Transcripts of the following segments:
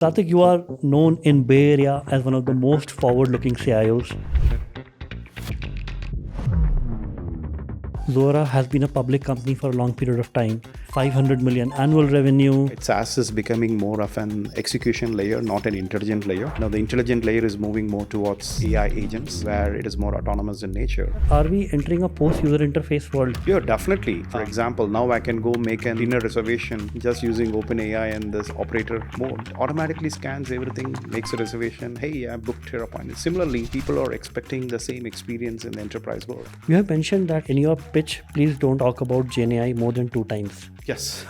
Karthik, you are known in Bay Area as one of the most forward-looking CIOs. Zuora has been a public company for a long period of time. 500 million annual revenue. SaaS is becoming more of an execution layer, not an intelligent layer. Now, the intelligent layer is moving more towards AI agents, where it is more autonomous in nature. Are we entering a post-user interface world? Yeah, definitely. For example, now I can go make a dinner reservation just using OpenAI and this operator mode. Automatically scans everything, makes a reservation. Hey, I booked your appointment. Similarly, people are expecting the same experience in the enterprise world. You have mentioned that in your pitch, please don't talk about GenAI more than 2 times. Yes.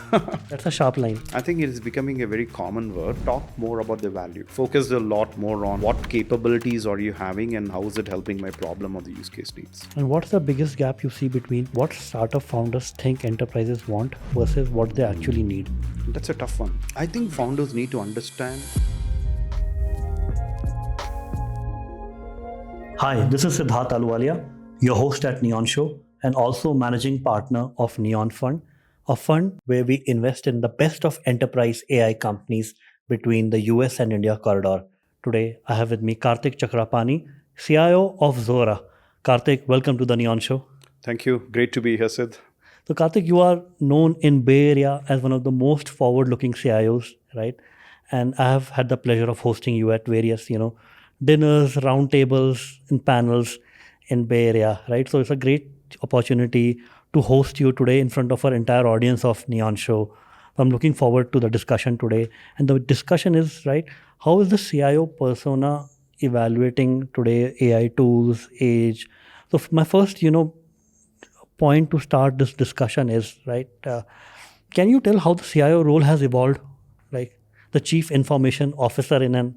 That's a sharp line. I think it is becoming a very common word. Talk more about the value. Focus a lot more on what capabilities are you having and how is it helping my problem or the use case needs. And what's the biggest gap you see between what startup founders think enterprises want versus what they actually need? That's a tough one. I think founders need to understand. Hi, this is Siddharth Aluwalia, your host at Neon Show and also managing partner of Neon Fund, a fund where we invest in the best of enterprise AI companies between the US and India corridor. Today, I have with me Karthik Chakkarapani, CIO of Zuora. Karthik, welcome to the Neon Show. Thank you. Great to be here, Sid. So Karthik, you are known in Bay Area as one of the most forward-looking CIOs, right? And I have had the pleasure of hosting you at various, dinners, roundtables, and panels in Bay Area, right? So it's a great opportunity to host you today in front of our entire audience of Neon Show. I'm looking forward to the discussion today. And the discussion is, right, how is the CIO persona evaluating today AI tools, age? So my first, point to start this discussion is, right, can you tell how the CIO role has evolved? Like the chief information officer in an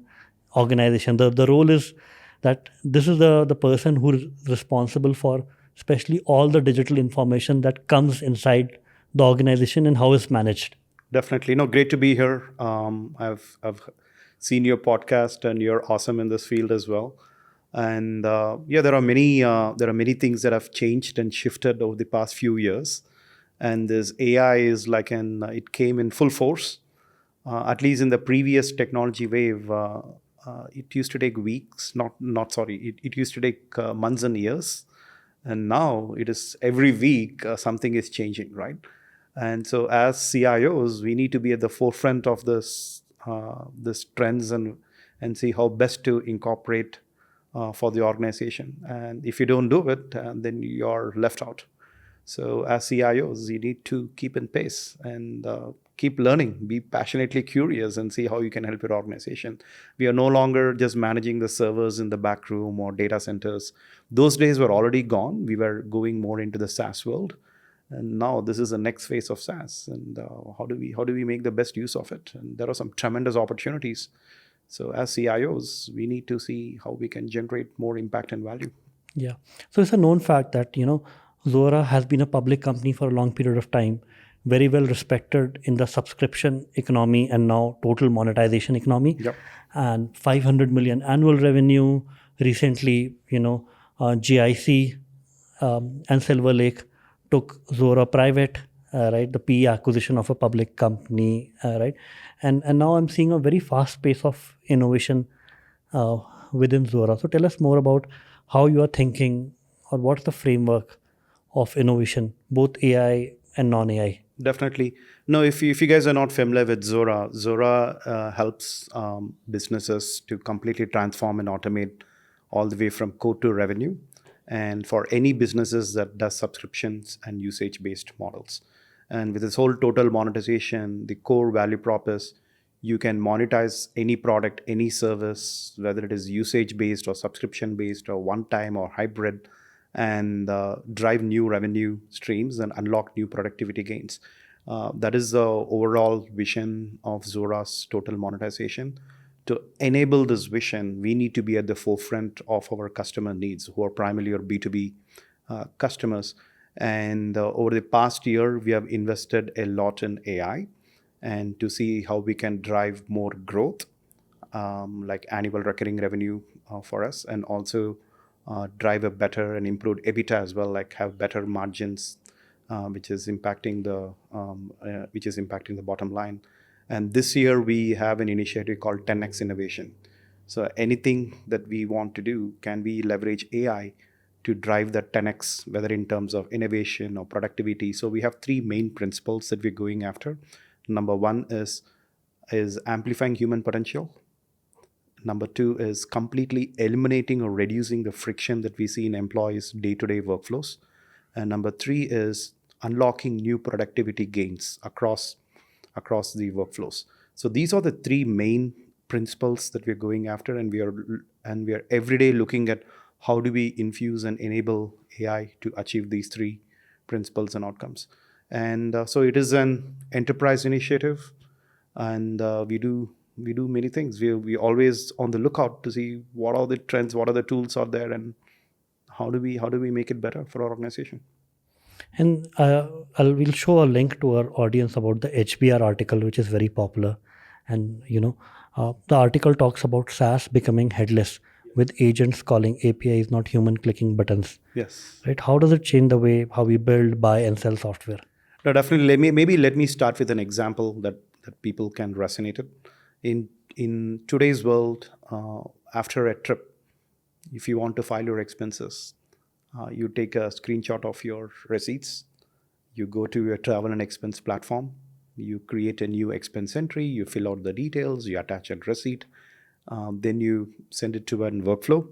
organization. The role is that this is the person who is responsible for especially all the digital information that comes inside the organization and how it's managed. Definitely. No, great to be here. I've seen your podcast and you're awesome in this field as well. And there are many things that have changed and shifted over the past few years. And this AI is like it came in full force. At least in the previous technology wave, it used to take weeks, it used to take months and years. And now it is every week something is changing, right? And so as CIOs, we need to be at the forefront of this trends and see how best to incorporate for the organization. And if you don't do it, then you're left out. So as CIOs, you need to keep in pace and keep learning, be passionately curious and see how you can help your organization. We are no longer just managing the servers in the back room or data centers. Those days were already gone. We were going more into the SaaS world. And now this is the next phase of SaaS. And how do we make the best use of it? And there are some tremendous opportunities. So as CIOs, we need to see how we can generate more impact and value. Yeah. So it's a known fact that, Zuora has been a public company for a long period of time, very well respected in the subscription economy and now total monetization economy. Yep. And 500 million annual revenue. Recently, GIC and Silver Lake took Zuora private, right? The PE acquisition of a public company, right? And now I'm seeing a very fast pace of innovation within Zuora. So tell us more about how you are thinking or what's the framework of innovation, both AI and non-AI. Definitely. No, if you guys are not familiar with Zuora helps businesses to completely transform and automate all the way from code to revenue. And for any businesses that does subscriptions and usage-based models. And with this whole total monetization, the core value prop is you can monetize any product, any service, whether it is usage-based or subscription-based or one-time or hybrid, and drive new revenue streams and unlock new productivity gains. That is the overall vision of Zuora's total monetization. To enable this vision, we need to be at the forefront of our customer needs, who are primarily our B2B customers. And over the past year, we have invested a lot in AI and to see how we can drive more growth, like annual recurring revenue for us, and also drive a better and improved EBITDA as well, like have better margins, which is impacting the bottom line. And this year we have an initiative called 10x Innovation. So anything that we want to do, can we leverage AI to drive that 10x, whether in terms of innovation or productivity? So we have three main principles that we're going after. Number one is amplifying human potential. Number two is completely eliminating or reducing the friction that we see in employees' day-to-day workflows. And number three is unlocking new productivity gains across the workflows. So these are the three main principles that we're going after, and we are every day looking at how do we infuse and enable AI to achieve these three principles and outcomes. And so it is an enterprise initiative, and we do many things. We always on the lookout to see what are the trends, what are the tools out there, and how do we make it better for our organization. And we'll show a link to our audience about the HBR article, which is very popular. And the article talks about SaaS becoming headless, with agents calling APIs not human clicking buttons. Yes. Right? How does it change the way how we build, buy, and sell software? No, definitely. Let me start with an example that people can resonate it. In today's world, after a trip, if you want to file your expenses, you take a screenshot of your receipts, you go to your travel and expense platform, you create a new expense entry, you fill out the details, you attach a receipt, then you send it to a workflow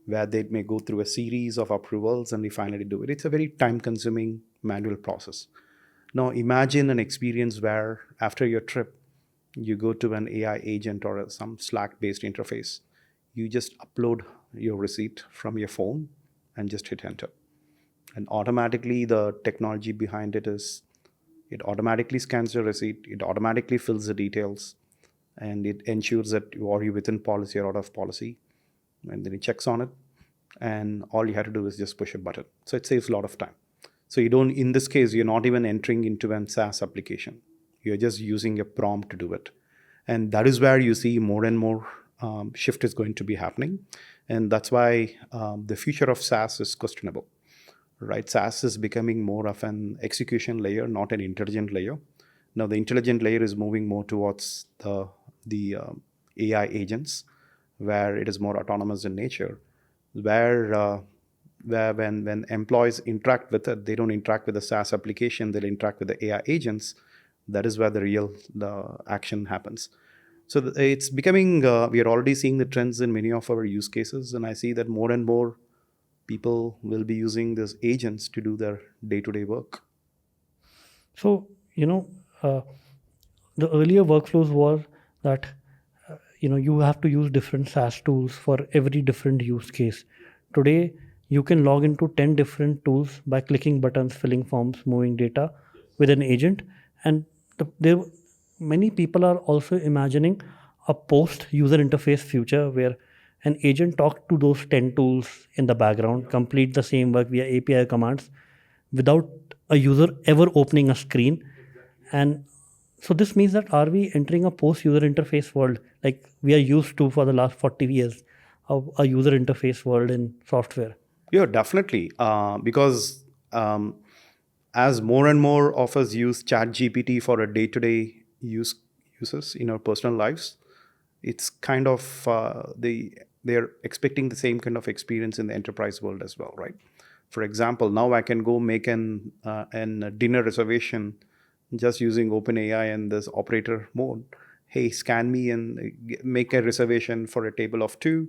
where they may go through a series of approvals and they finally do it. It's a very time-consuming manual process. Now imagine an experience where after your trip, you go to an AI agent or some Slack-based interface. You just upload your receipt from your phone and just hit enter. And automatically the technology behind it is, it automatically scans your receipt, it automatically fills the details, and it ensures that are you within policy or out of policy. And then it checks on it, and all you have to do is just push a button. So it saves a lot of time. So you don't, in this case, you're not even entering into an SaaS application. You're just using a prompt to do it. And that is where you see more and more shift is going to be happening. And that's why the future of SaaS is questionable, right? SaaS is becoming more of an execution layer, not an intelligent layer. Now, the intelligent layer is moving more towards the AI agents, where it is more autonomous in nature, where when employees interact with it, they don't interact with the SaaS application, they'll interact with the AI agents. That is where the action happens. So it's becoming, we are already seeing the trends in many of our use cases, and I see that more and more people will be using these agents to do their day-to-day work. So, the earlier workflows were that, you have to use different SaaS tools for every different use case. Today, you can log into 10 different tools by clicking buttons, filling forms, moving data with an agent. And many people are also imagining a post-user interface future where an agent talks to those 10 tools in the background, complete the same work via API commands without a user ever opening a screen. And so this means that are we entering a post-user interface world like we are used to for the last 40 years, a user interface world in software? Yeah, definitely. Because as more and more of us use ChatGPT for a day-to-day uses in our personal lives, it's kind of they're expecting the same kind of experience in the enterprise world as well, right? For example, now I can go make an dinner reservation just using OpenAI and this operator mode. Hey, scan me and make a reservation for a table of 2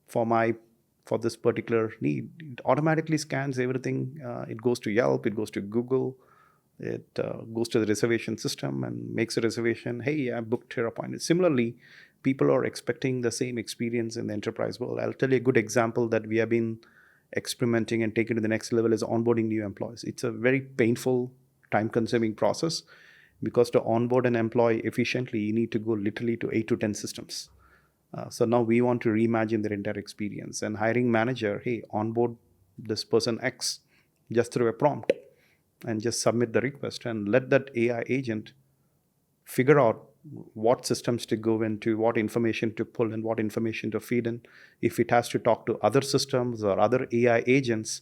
for this particular need. It automatically scans everything. It goes to Yelp, it goes to Google, it goes to the reservation system and makes a reservation. Hey, I booked your appointment. Similarly, people are expecting the same experience in the enterprise world. I'll tell you a good example that we have been experimenting and taken to the next level is onboarding new employees. It's a very painful, time-consuming process because to onboard an employee efficiently, you need to go literally to 8 to 10 systems. So now we want to reimagine their entire experience. And hiring manager, hey, onboard this person X just through a prompt and just submit the request and let that AI agent figure out what systems to go into, what information to pull and what information to feed in. If it has to talk to other systems or other AI agents,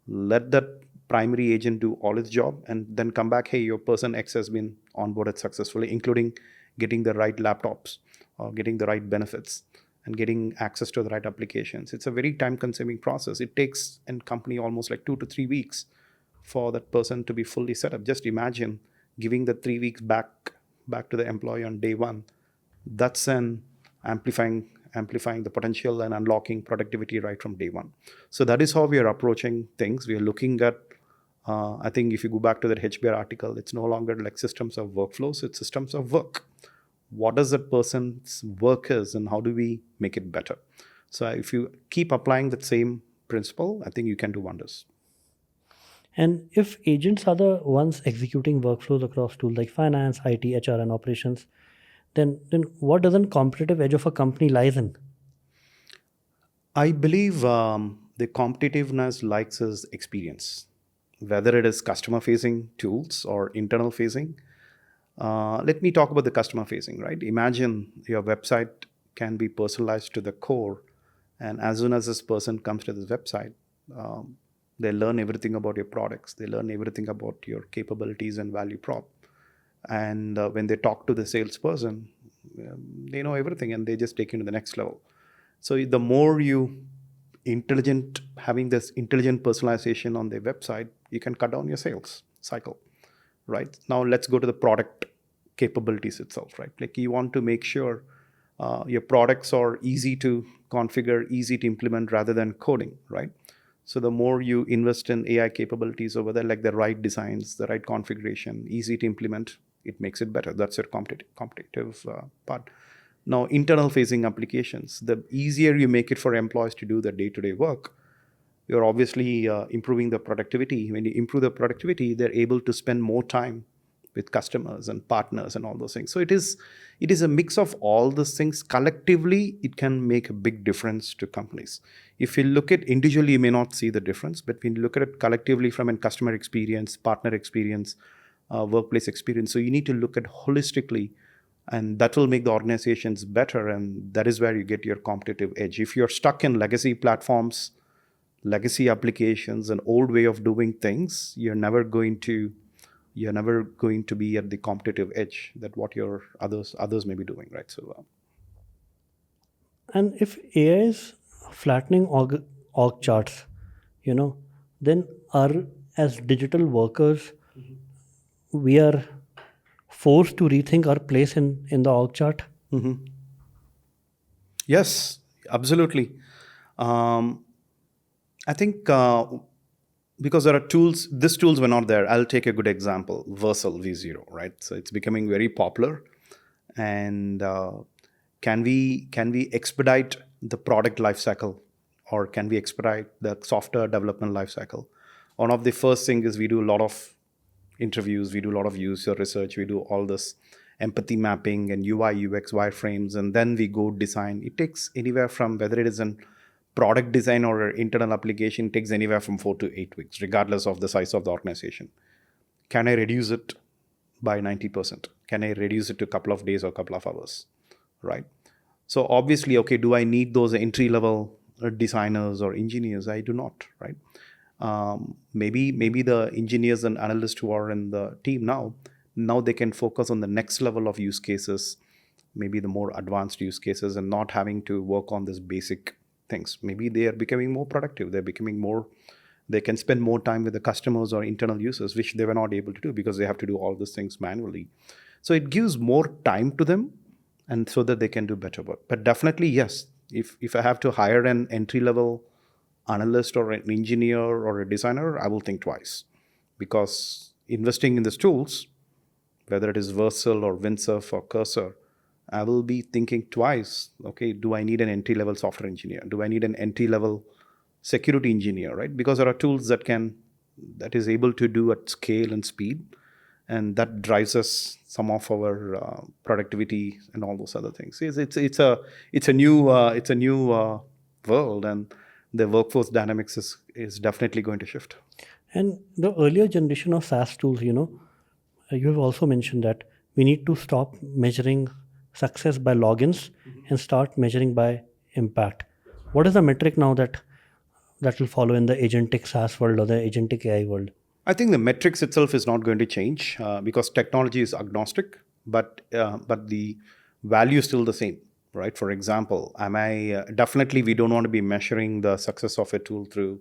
let that primary agent do all its job and then come back, hey, your person X has been onboarded successfully, including getting the right laptops or getting the right benefits and getting access to the right applications. It's a very time consuming process. It takes a company almost like 2 to 3 weeks for that person to be fully set up. Just imagine giving the 3 weeks back to the employee on day one. That's an amplifying the potential and unlocking productivity right from day one. So that is how we are approaching things. We are looking at, I think if you go back to that HBR article, it's no longer like systems of workflows, it's systems of work. What does that person's work is and how do we make it better? So if you keep applying that same principle, I think you can do wonders. And if agents are the ones executing workflows across tools like finance, IT, HR, and operations, then what doesn't competitive edge of a company lies in? I believe the competitiveness lies is experience, whether it is customer facing tools or internal facing. Let me talk about the customer facing, right? Imagine your website can be personalized to the core, and as soon as this person comes to this website, they learn everything about your products, they learn everything about your capabilities and value prop. And when they talk to the salesperson, they know everything and they just take you to the next level. So the more you having this intelligent personalization on their website, you can cut down your sales cycle, right? Now let's go to the product capabilities itself, right? Like you want to make sure your products are easy to configure, easy to implement rather than coding, right? So the more you invest in AI capabilities over there, like the right designs, the right configuration, easy to implement, it makes it better. That's your competitive part. Now, internal facing applications, the easier you make it for employees to do the day-to-day work, you're obviously improving the productivity. When you improve the productivity, they're able to spend more time with customers and partners and all those things. So it is a mix of all those things. Collectively, it can make a big difference to companies. If you look at individually, you may not see the difference, but when you look at it collectively from a customer experience, partner experience, workplace experience, so you need to look at holistically, and that will make the organizations better, and that is where you get your competitive edge. If you're stuck in legacy platforms, legacy applications, an old way of doing things, you're never going to be at the competitive edge that what your others may be doing, right? So And if AI is flattening org charts, then as digital workers, we are forced to rethink our place in the org chart. yes, absolutely. I think because there are tools, these tools were not there. I'll take a good example, Versal V0, right? So it's becoming very popular. And can we expedite the product lifecycle, or can we expedite the software development lifecycle? One of the first things is we do a lot of interviews, we do a lot of user research, we do all this empathy mapping and UI, UX, wireframes, and then we go design. It takes anywhere from, whether it is an product design or internal application, takes anywhere from 4 to 8 weeks, regardless of the size of the organization. Can I reduce it by 90%? Can I reduce it to a couple of days or a couple of hours, right? So obviously, okay, do I need those entry-level designers or engineers? I do not, right? Maybe the engineers and analysts who are in the team now they can focus on the next level of use cases, maybe the more advanced use cases, and not having to work on this basic things. Maybe they are becoming more productive. They can spend more time with the customers or internal users, which they were not able to do because they have to do all these things manually. So it gives more time to them, and so that they can do better work. But definitely, yes, if I have to hire an entry-level analyst or an engineer or a designer, I will think twice, because investing in these tools, whether it is Versal or Windsurf or Cursor, I will be thinking twice. Okay, do I need an entry-level software engineer? Do I need an entry-level security engineer, right? Because there are tools that is able to do at scale and speed, and that drives us some of our productivity and all those other things. It's a new world, and the workforce dynamics is definitely going to shift. And the earlier generation of SaaS tools, you have also mentioned that we need to stop measuring success by logins and start measuring by impact. What is the metric now that will follow in the agentic SaaS world or the agentic AI world? I think the metrics itself is not going to change because technology is agnostic. but the value is still the same, right? For example, am I definitely we don't want to be measuring the success of a tool through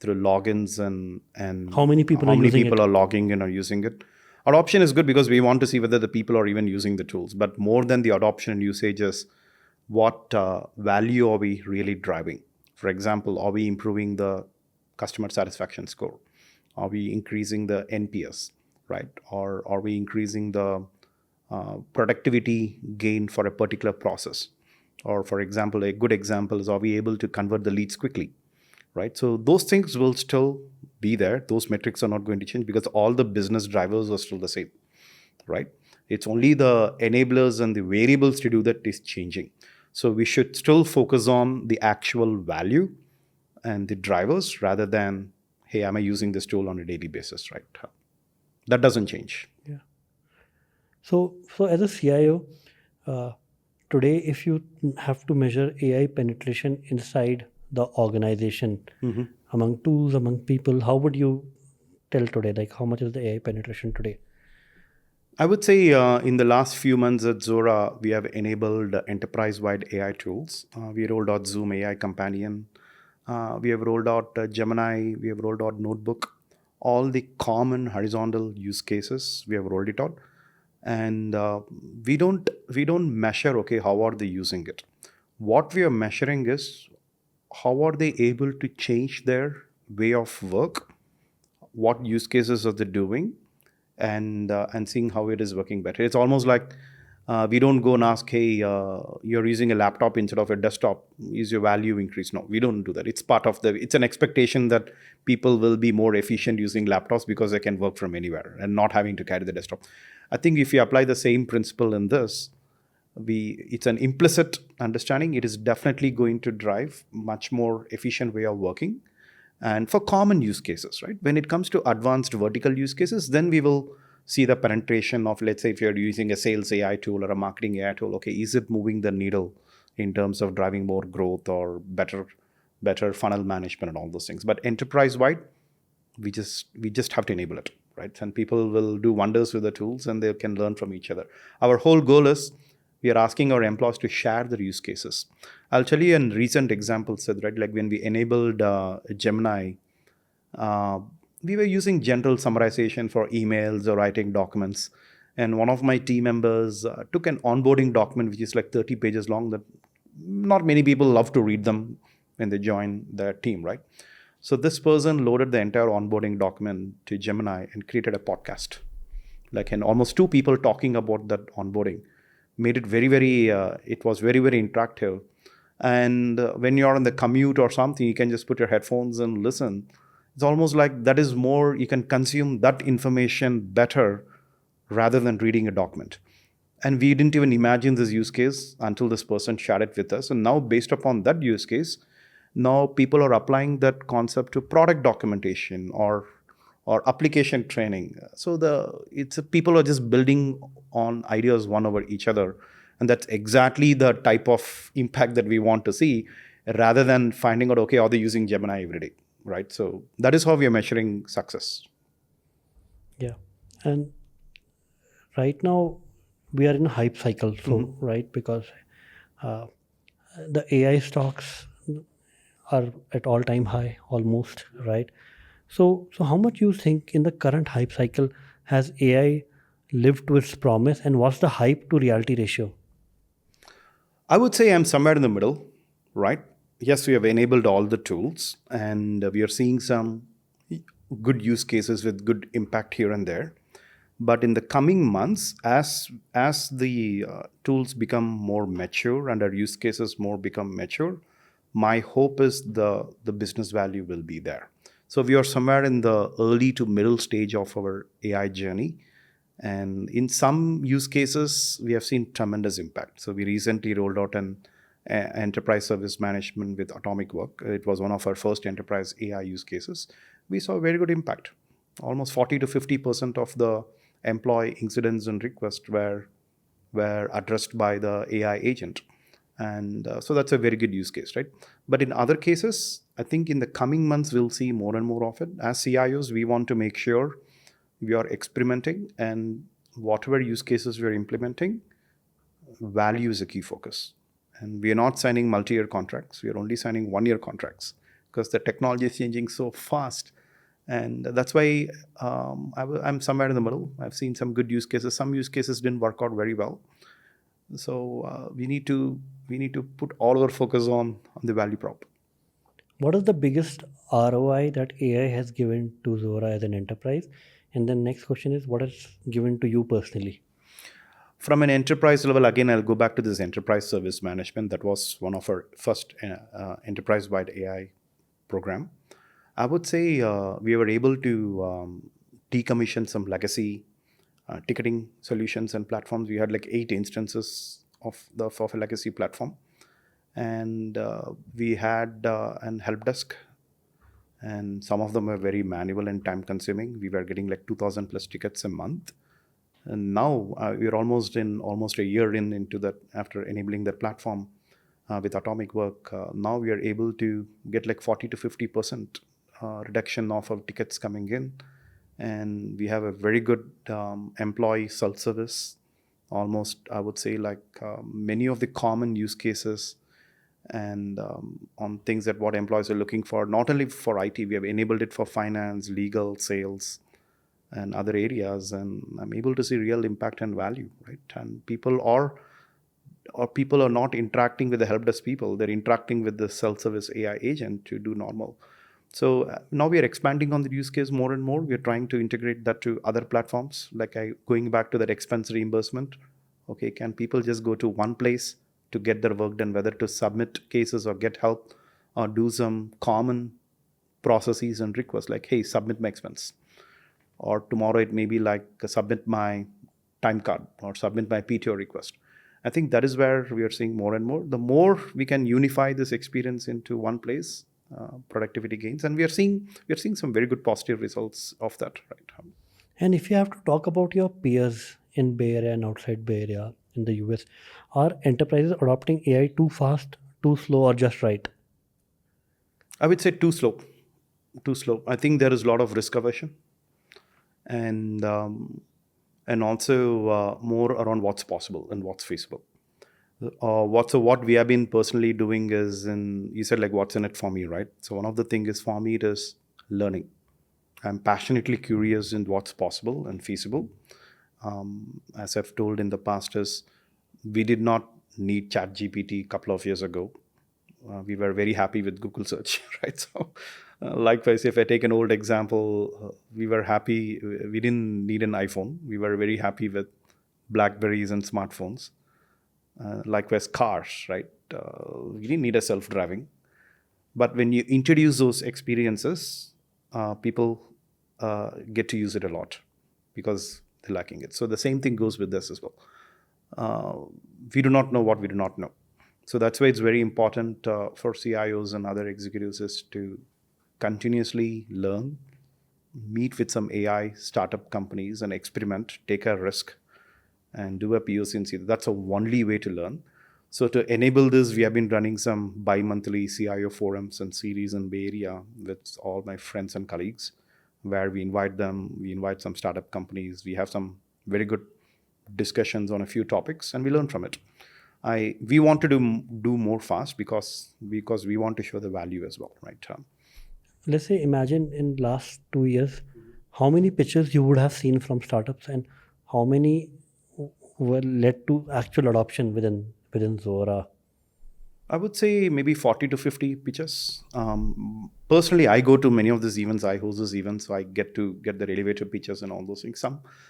logins and How many people how are many using people it? are logging in or using it. Adoption is good because we want to see whether the people are even using the tools. But more than the adoption and usage is what value are we really driving? For example, are we improving the customer satisfaction score? Are we increasing the NPS, right? Or are we increasing the productivity gain for a particular process? Or, for example, a good example is, are we able to convert the leads quickly, right? So those things will still be there. Those metrics are not going to change because all the business drivers are still the same, right? It's only the enablers and the variables to do that is changing. So we should still focus on the actual value and the drivers rather than, hey, am I using this tool on a daily basis, right? That doesn't change. Yeah. So as a CIO, uh, today, if you have to measure AI penetration inside the organization, among tools, among people, how would you tell today? Like, how much is the AI penetration today? I would say in the last few months at Zuora, we have enabled enterprise-wide AI tools. We rolled out Zoom AI Companion. We have rolled out Gemini. We have rolled out Notebook. All the common horizontal use cases, we have rolled it out. And we don't measure, okay, how are they using it? What we are measuring is how are they able to change their way of work, what use cases are they doing, and seeing how it is working better. It's almost like we don't go and ask, hey, you're using a laptop instead of a desktop, is your value increased? No, we don't do that. It's part of the, it's an expectation that people will be more efficient using laptops because they can work from anywhere and not having to carry the desktop. I think if you apply the same principle in this, it's an implicit understanding. It is definitely going to drive much more efficient way of working. And for common use cases, right? When it comes to advanced vertical use cases, then we will see the penetration of, let's say, if you're using a sales AI tool or a marketing AI tool, okay, is it moving the needle in terms of driving more growth or better funnel management and all those things? But enterprise wide, we just have to enable it, right? And people will do wonders with the tools and they can learn from each other. Our whole goal is we are asking our employees to share their use cases. I'll tell you a recent example, Sid, right? Like when we enabled Gemini, uh, we were using general summarization for emails or writing documents. And one of my team members took an onboarding document, which is like 30 pages long, that not many people love to read them when they join their team, right? So this person loaded the entire onboarding document to Gemini and created a podcast, like, and almost two people talking about that onboarding, made it very it was very interactive. And when you're on the commute or something, you can just put your headphones and listen. It's almost like that is more, you can consume that information better rather than reading a document. And we didn't even imagine this use case until this person shared it with us. And now, based upon that use case, now people are applying that concept to product documentation or application training. So it's people are just building on ideas one over each other, and that's exactly the type of impact that we want to see, rather than finding out, okay, are they using Gemini every day, right? So that is how we are measuring success. Yeah. And right now, we are in a hype cycle. So, right, because uh, the AI stocks are at all-time high almost, right? So how much you think in the current hype cycle has AI lived to its promise, and what's the hype to reality ratio? I would say I'm somewhere in the middle, right? Yes, we have enabled all the tools and we are seeing some good use cases with good impact here and there. But in the coming months, as the tools become more mature and our use cases more become mature, my hope is the business value will be there. So we are somewhere in the early to middle stage of our AI journey, and in some use cases, we have seen tremendous impact. So we recently rolled out an enterprise service management with Atomic Work. It was one of our first enterprise AI use cases. We saw very good impact. Almost 40 to 50% of the employee incidents and requests were addressed by the AI agent. And so that's a very good use case, right? But in other cases, I think in the coming months, we'll see more and more of it. As CIOs, we want to make sure we are experimenting and whatever use cases we're implementing, value is a key focus. And we are not signing multi-year contracts. We are only signing one-year contracts because the technology is changing so fast. And that's why I'm somewhere in the middle. I've seen some good use cases. Some use cases didn't work out very well. So we need to put all our focus on the value prop. What is the biggest ROI that AI has given to Zuora as an enterprise? And then next question is, what has given to you personally? From an enterprise level, again, I'll go back to this enterprise service management. That was one of our first enterprise-wide AI program. I would say we were able to decommission some legacy ticketing solutions and platforms. We had like 8 instances of a legacy platform, and we had an help desk, and some of them were very manual and time consuming. We were getting like 2,000 plus tickets a month. And now we're almost a year into that, after enabling that platform with Atomic Work. Now we are able to get like 40 to 50% reduction of our tickets coming in. And we have a very good employee self-service. Almost, I would say, like many of the common use cases and on things that what employees are looking for, not only for IT, we have enabled it for finance, legal, sales, and other areas, and I'm able to see real impact and value, right? And people are not interacting with the help desk people; they're interacting with the self-service AI agent to do normal. So now we are expanding on the use case more and more. We are trying to integrate that to other platforms, like going back to that expense reimbursement. Okay, can people just go to one place to get their work done, whether to submit cases or get help or do some common processes and requests, like, hey, submit my expense. Or tomorrow it may be like submit my time card or submit my PTO request. I think that is where we are seeing more and more. The more we can unify this experience into one place, productivity gains, and we are seeing some very good positive results of that, right? And if you have to talk about your peers in Bay Area and outside Bay Area in the US, are enterprises adopting AI too fast, too slow, or just right? I would say too slow. I think there is a lot of risk aversion, and also more around what's possible and what's feasible. What we have been personally doing is, you said like what's in it for me, right? So one of the things is, for me, it is learning. I'm passionately curious in what's possible and feasible. As I've told in the past, is we did not need ChatGPT a couple of years ago. We were very happy with Google search, right? So likewise, if I take an old example, we were happy. We didn't need an iPhone. We were very happy with Blackberries and smartphones. Likewise, cars, right? We didn't need a self-driving. But when you introduce those experiences, people get to use it a lot because they're lacking it. So the same thing goes with this as well. We do not know what we do not know. So that's why it's very important for CIOs and other executives is to continuously learn, meet with some AI startup companies and experiment, take a risk, and do a POC and see. That's the only way to learn. So to enable this, we have been running some bi-monthly CIO forums and series in Bay Area with all my friends and colleagues, where we invite some startup companies. We have some very good discussions on a few topics, and we learn from it. We want to do more fast because we want to show the value as well, right? Let's say, imagine in last 2 years, how many pitches you would have seen from startups, and how many were led to actual adoption within Zuora? I would say maybe 40 to 50 pitches. Personally, I go to many of these events. I host these events, so I get to get the elevator pitches and all those things.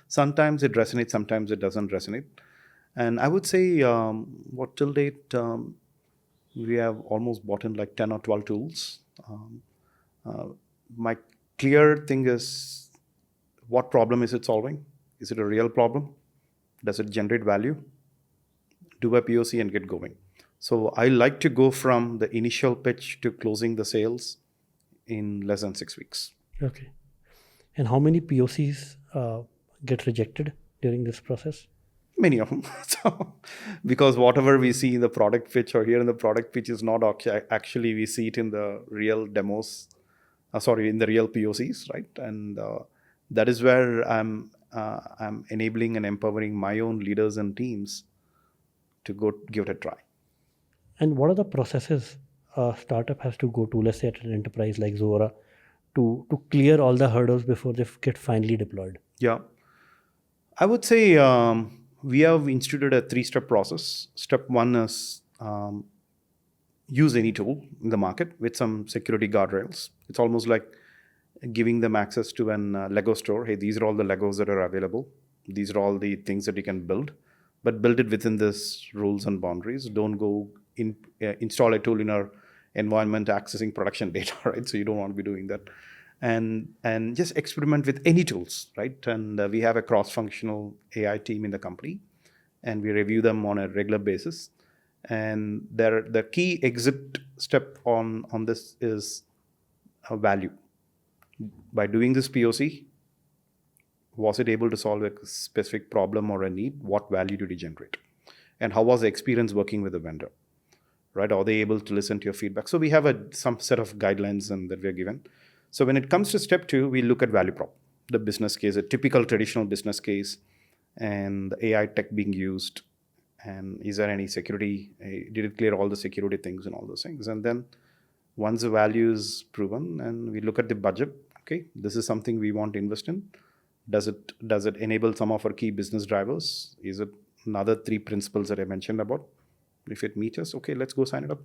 Sometimes it resonates, sometimes it doesn't resonate. And I would say, till date, we have almost bought in like 10 or 12 tools. My clear thing is, what problem is it solving? Is it a real problem? Does it generate value? Do a POC and get going. So I like to go from the initial pitch to closing the sales in less than 6 weeks. Okay. And how many POCs get rejected during this process? Many of them. So, because whatever we see in the product pitch or here in the product pitch is not actually, we see it in the real demos, in the real POCs, right? And that is where I'm I'm enabling and empowering my own leaders and teams to go give it a try. And what are the processes a startup has to go to, let's say at an enterprise like Zuora, to clear all the hurdles before they get finally deployed? Yeah, I would say we have instituted a 3-step process. Step one is use any tool in the market with some security guardrails. It's almost like giving them access to an Lego store. Hey, these are all the Legos that are available. These are all the things that you can build, but build it within this rules and boundaries. Don't go install a tool in our environment accessing production data, right? So you don't want to be doing that. And just experiment with any tools, right? And we have a cross-functional AI team in the company, and we review them on a regular basis. And the key exit step on this is a value. By doing this POC, was it able to solve a specific problem or a need? What value did it generate? And how was the experience working with the vendor? Right? Are they able to listen to your feedback? So we have some set of guidelines that we are given. So when it comes to step 2, we look at value prop, the business case, a typical traditional business case, and the AI tech being used, and is there any security? Did it clear all the security things and all those things? And then once the value is proven, and we look at the budget. Okay, this is something we want to invest in. Does it enable some of our key business drivers? Is it another 3 principles that I mentioned about? If it meets us, okay, let's go sign it up.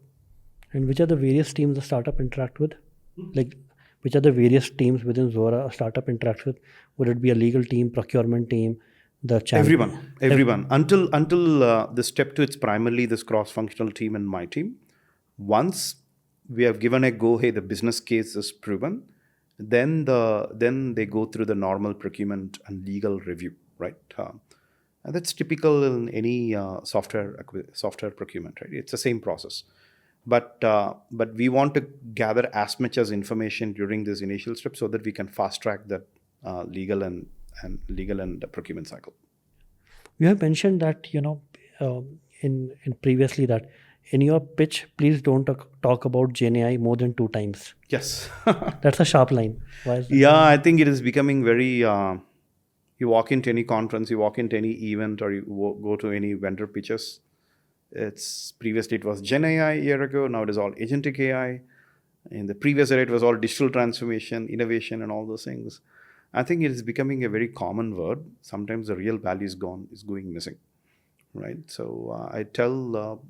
And which are the various teams the startup interact with? Like, which are the various teams within Zuora a startup interacts with? Would it be a legal team, procurement team, the channel? Everyone. Until the step 2, it's primarily this cross-functional team and my team. Once we have given a go, hey, the business case is proven, then they go through the normal procurement and legal review, right? And that's typical in any software procurement, right? It's the same process. But we want to gather as much as information during this initial step so that we can fast track that legal and procurement cycle. You have mentioned that in previously that in your pitch, please don't talk about GenAI more than 2 times. Yes. That's a sharp line. Why is that? Yeah, I think it is becoming very. You walk into any conference, you walk into any event, or you go to any vendor pitches. Previously it was Gen AI a year ago. Now it is all Agentic AI. In the previous era, it was all digital transformation, innovation, and all those things. I think it is becoming a very common word. Sometimes the real value is going missing, right? So I tell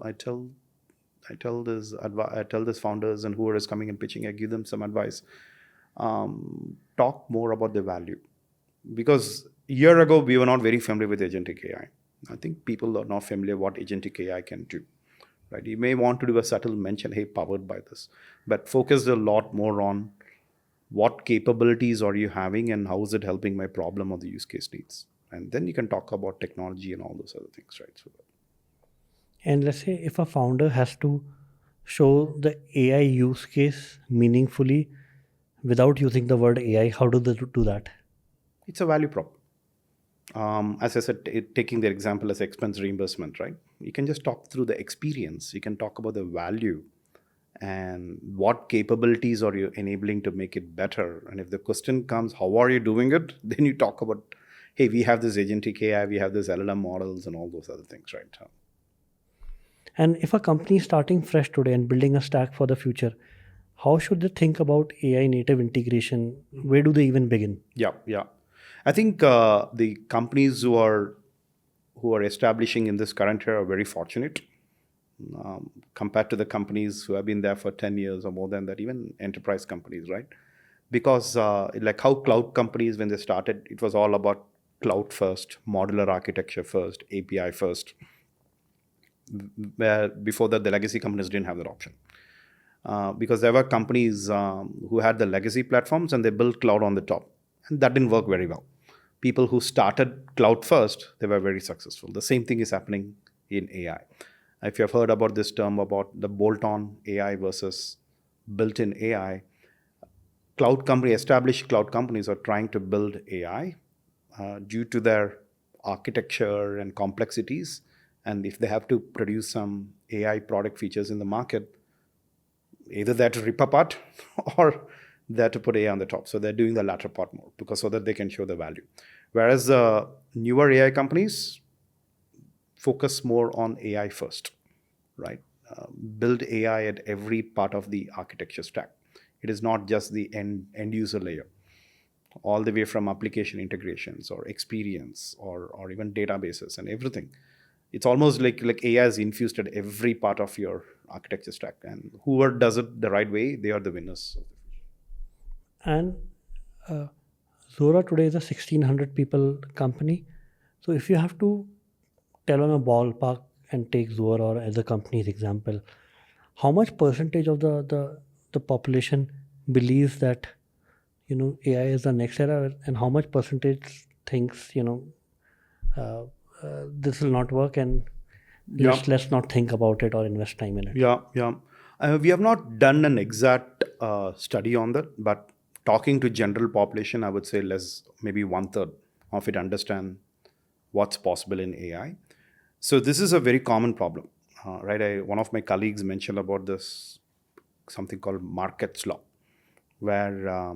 this founders and whoever is coming and pitching, I give them some advice. Talk more about the value, because a year ago we were not very familiar with Agentic AI. I think people are not familiar what Agentic AI can do, right? You may want to do a subtle mention, hey, powered by this, but focus a lot more on what capabilities are you having and how is it helping my problem or the use case needs. And then you can talk about technology and all those other things, right? So, And let's say if a founder has to show the AI use case meaningfully without using the word AI, how do they do that? it's a value prop. As I said, taking the example as expense reimbursement, right? You can just talk through the experience. You can talk about the value and what capabilities are you enabling to make it better. And if the question comes, how are you doing it? Then you talk about, hey, we have this Agentic AI, we have this LLM models and all those other things, right? And if a company is starting fresh today and building a stack for the future, how should they think about AI native integration? Where do they even begin? Yeah. I think the companies who are establishing in this current era are very fortunate compared to the companies who have been there for 10 years or more than that, even enterprise companies, right? Because like how cloud companies, when they started, it was all about cloud first, modular architecture first, API first. Where before that, the legacy companies didn't have that option. Because there were companies who had the legacy platforms and they built cloud on the top. And that didn't work very well. People who started cloud first, they were very successful. The same thing is happening in AI. If you have heard about this term about the bolt-on AI versus built-in AI, established cloud companies are trying to build AI due to their architecture and complexities. And if they have to produce some AI product features in the market, either they have to rip apart or they have to put AI on the top. So they're doing the latter part more so that they can show the value. Whereas the newer AI companies focus more on AI first, right? Build AI at every part of the architecture stack. It is not just the end user layer, all the way from application integrations or experience or even databases and everything. It's almost like AI is infused at every part of your architecture stack, and whoever does it the right way, they are the winners. And uh, Zora today is a 1,600 people company. So if you have to tell on a ballpark and take Zora as a company's example, how much percentage of the population believes that AI is the next era, and how much percentage thinks uh, this will not work, and Yeah, let's not think about it or invest time in it. yeah. We have not done an exact study on that, but talking to general population, I would say less, maybe one third of it understand what's possible in AI. So this is a very common problem, right? One of my colleagues mentioned about this, something called markets law, where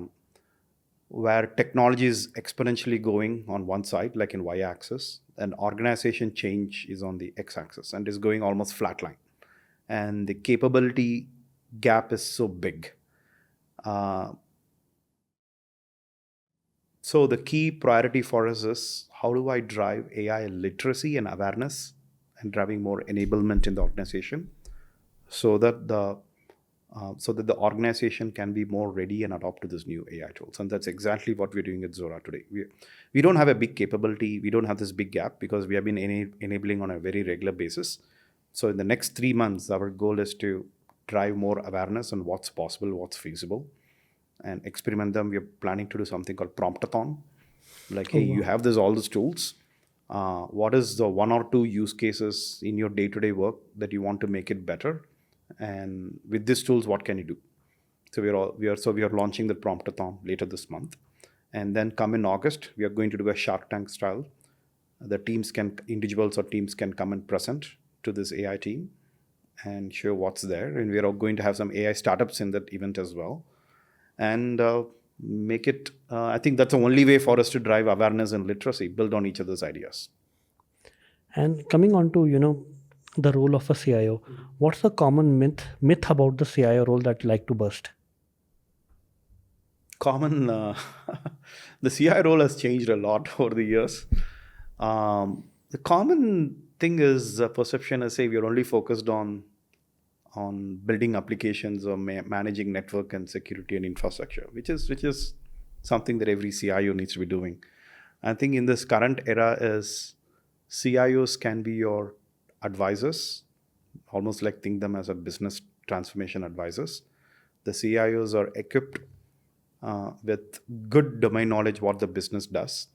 where technology is exponentially going on one side, like in y-axis, and organization change is on the x-axis and is going almost flatline. And the capability gap is so big. Uh, so the key priority for us is how do I drive AI literacy and awareness and driving more enablement in the organization so that the organization can be more ready and adopt to this new AI tools. And that's exactly what we're doing at Zora today. We don't have a big capability. We don't have this big gap because we have been enabling on a very regular basis. So in the next 3 months, our goal is to drive more awareness on what's possible, what's feasible, and experiment them. We're planning to do something called promptathon. Like, Oh, hey, you wow. have all these tools. What is the one or two use cases in your day-to-day work that you want to make it better? And with these tools, what can you do? So we are launching the promptathon later this month, and then come in August, we are going to do a Shark Tank style. The individuals or teams can come and present to this AI team and show what's there. And we are going to have some AI startups in that event as well, and make it. I think that's the only way for us to drive awareness and literacy, build on each other's ideas. And coming on to the role of a CIO, what's the common myth about the CIO role that you like to bust? Common The CI role has changed a lot over the years. The common thing is perception is, say, we are only focused on building applications or managing network and security and infrastructure, which is something that every CIO needs to be doing. I think in this current era is CIOs can be your advisors, almost like think them as a business transformation advisors. The CIOs are equipped with good domain knowledge what the business does,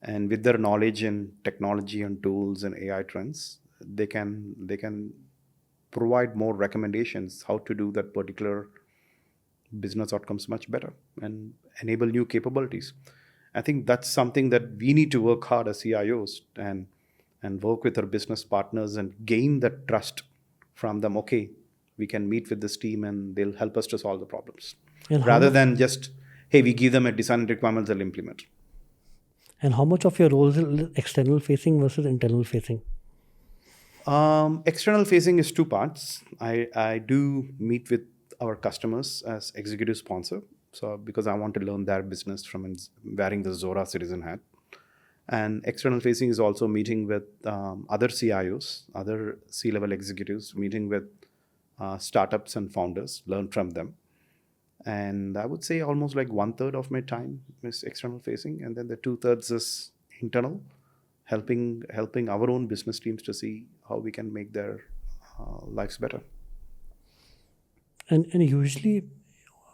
and with their knowledge in technology and tools and AI trends, they can provide more recommendations how to do that particular business outcomes much better and enable new capabilities. I think that's something that we need to work hard as CIOs and work with our business partners and gain that trust from them. Okay, we can meet with this team and they'll help us to solve the problems, And how rather much than just, hey, we give them a design requirements, they'll implement. and how much of your role is external facing versus internal facing? External facing is two parts. I do meet with our customers as executive sponsor. So because I want to learn their business from wearing the Zora citizen hat. And external facing is also meeting with other CIOs, other C-level executives, meeting with startups and founders, learn from them. And I would say almost like one third of my time is external facing, and then the 2/3 is internal, helping our own business teams to see how we can make their lives better. And usually,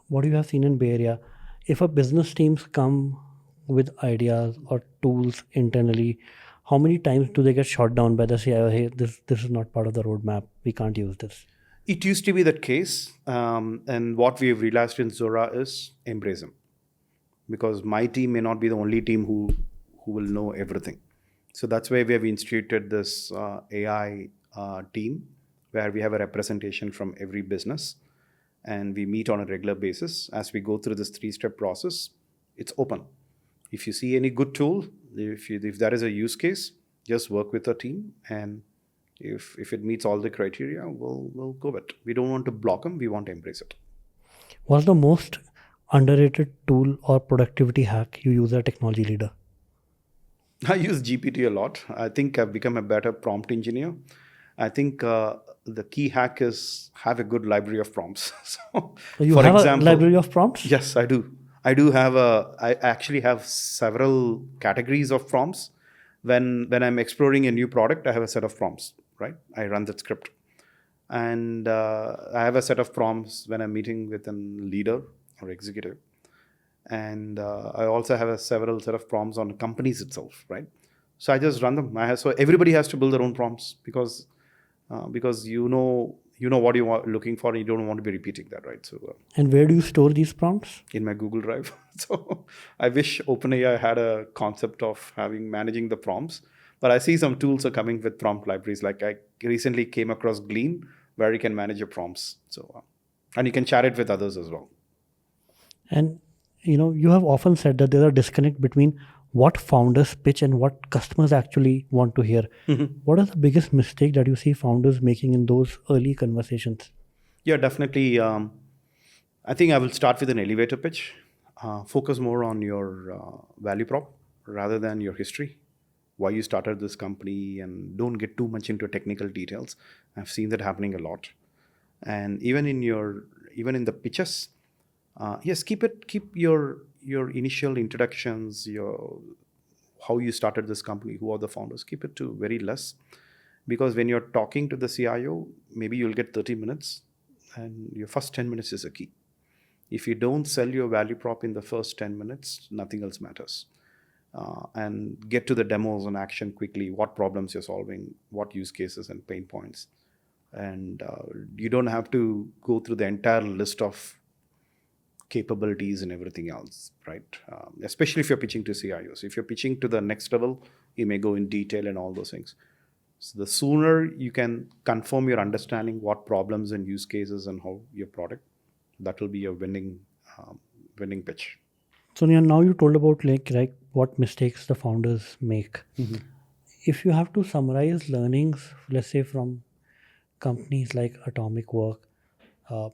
what you have seen in Bay Area, if a business teams come with ideas or tools internally, how many times do they get shot down by the CIO? Hey, this is not part of the roadmap. We can't use this. It used to be that case, and what we have realized in Zora is embrace them, because my team may not be the only team who will know everything. So that's why we have instituted this AI team, where we have a representation from every business, and we meet on a regular basis. As we go through this 3-step process, it's open. If you see any good tool, if there is a use case, just work with the team, and if it meets all the criteria, we'll go with it. We don't want to block them. We want to embrace it. What's the most underrated tool or productivity hack you use as a technology leader? I use GPT a lot. I think I've become a better prompt engineer. I think the key hack is have a good library of prompts. So, So you for have a example, library of prompts? yes, I do. I actually have several categories of prompts. When I'm exploring a new product, I have a set of prompts, right? I run that script. And I have a set of prompts when I'm meeting with a leader or executive. And I also have a several set of prompts on companies itself, right? So I just run them. So everybody has to build their own prompts because you know what you are looking for, and you don't want to be repeating that, right? So And where do you store these prompts? in my Google Drive. So I wish OpenAI had a concept of managing the prompts, but I see some tools are coming with prompt libraries. Like I recently came across Glean, where you can manage your prompts. So and you can share it with others as well. And you have often said that there's a disconnect between what founders pitch and what customers actually want to hear. What is the biggest mistake that you see founders making in those early conversations? Yeah, definitely. I think I will start with an elevator pitch. Focus more on your value prop rather than your history, why you started this company, and don't get too much into technical details. I've seen that happening a lot. And even in the pitches, yes, keep your initial introductions, your how you started this company, who are the founders, keep it to very less, because when you're talking to the CIO, maybe you'll get 30 minutes, and your first 10 minutes is a key. If you don't sell your value prop in the first 10 minutes, nothing else matters. And get to the demos and action quickly, what problems you're solving, what use cases and pain points. And you don't have to go through the entire list of capabilities and everything else, right? Especially if you're pitching to CIOs. If you're pitching to the next level, you may go in detail and all those things. So the sooner you can confirm your understanding what problems and use cases and how your product, that will be a winning pitch. So now you told about like what mistakes the founders make. If you have to summarize learnings, let's say from companies like Atomic Work, uh,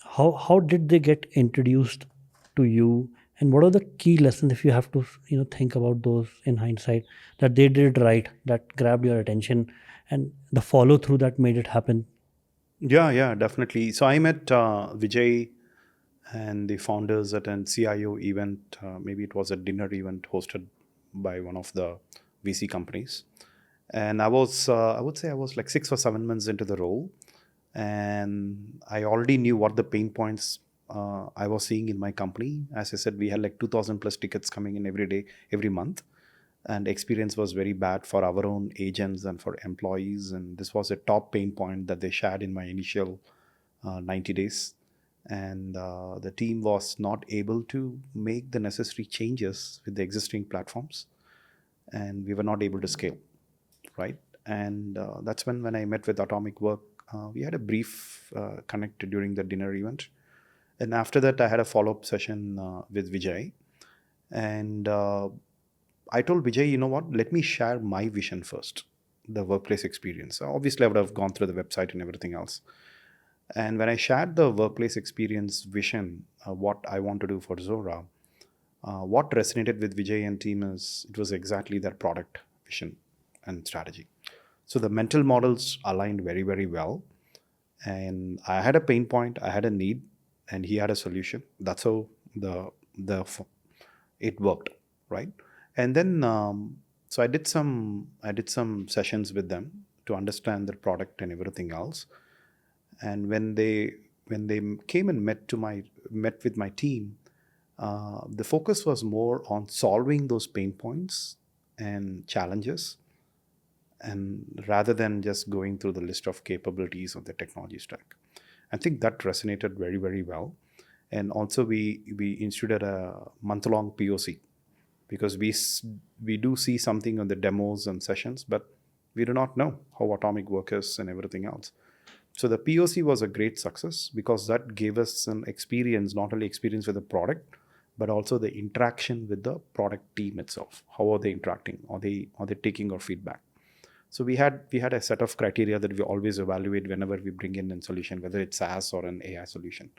how did they get introduced to you, and what are the key lessons, if you have to think about those in hindsight, that they did right, that grabbed your attention, and the follow through that made it happen? Yeah, definitely. So I met Vijay and the founders at an CIO event. Maybe it was a dinner event hosted by one of the VC companies. And I would say I was like 6 or 7 months into the role. And I already knew what the pain points I was seeing in my company. As I said, we had like 2,000 plus tickets coming in every day, every month. And experience was very bad for our own agents and for employees. And this was a top pain point that they shared in my initial 90 days. And the team was not able to make the necessary changes with the existing platforms. And we were not able to scale, right? And that's when I met with Atomic Work. We had a brief connect during the dinner event. And after that, I had a follow-up session with Vijay. And I told Vijay, you know what, let me share my vision first, the workplace experience. Obviously, I would have gone through the website and everything else. And when I shared the workplace experience vision, what I want to do for Zuora, what resonated with Vijay and team is it was exactly their product vision and strategy. So the mental models aligned very, very well. And I had a pain point, I had a need, and he had a solution. That's how it worked, right? And then so I did some sessions with them to understand their product and everything else. And when they came and met with my team, the focus was more on solving those pain points and challenges, and rather than just going through the list of capabilities of the technology stack. I think that resonated very, very well. And also we instituted a month-long POC, because we do see something on the demos and sessions, but we do not know how Atomic Work is and everything else. So the POC was a great success because that gave us an experience, not only experience with the product, but also the interaction with the product team itself. How are they interacting? Are they taking our feedback? So we had a set of criteria that we always evaluate whenever we bring in a solution, whether it's SaaS or an AI solution.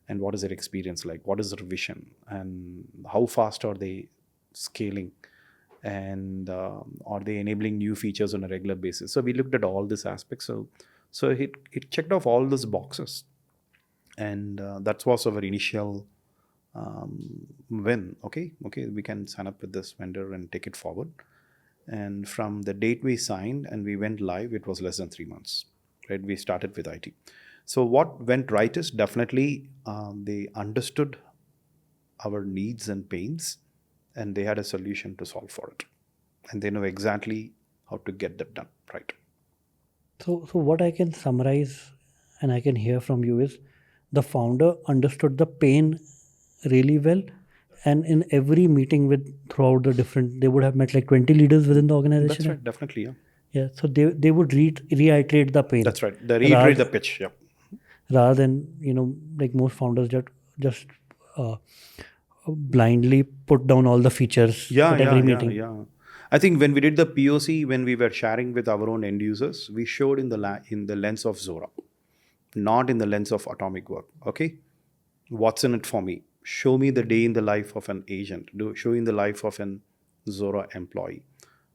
And what is their experience like? What is their vision? And how fast are they scaling? And are they enabling new features on a regular basis? So we looked at all these aspects. So it checked off all those boxes, and that was our initial win. Okay, we can sign up with this vendor and take it forward. And from the date we signed and we went live, it was less than 3 months. Right, we started with IT. So what went right is definitely they understood our needs and pains, and they had a solution to solve for it, and they know exactly how to get that done right. So what I can summarize and I can hear from you is the founder understood the pain really well, and in every meeting with throughout the different, they would have met like 20 leaders within the organization. That's right, definitely, yeah. Yeah, so they would reiterate the pain. That's right. They reiterate the pitch, yeah. Rather than like most founders just uh, blindly put down all the features at every meeting. Yeah. I think when we did the POC, when we were sharing with our own end users, we showed in the lens of Zuora, not in the lens of atomic work. Okay, what's in it for me? Show me the day in the life of an agent. Show in the life of an Zuora employee.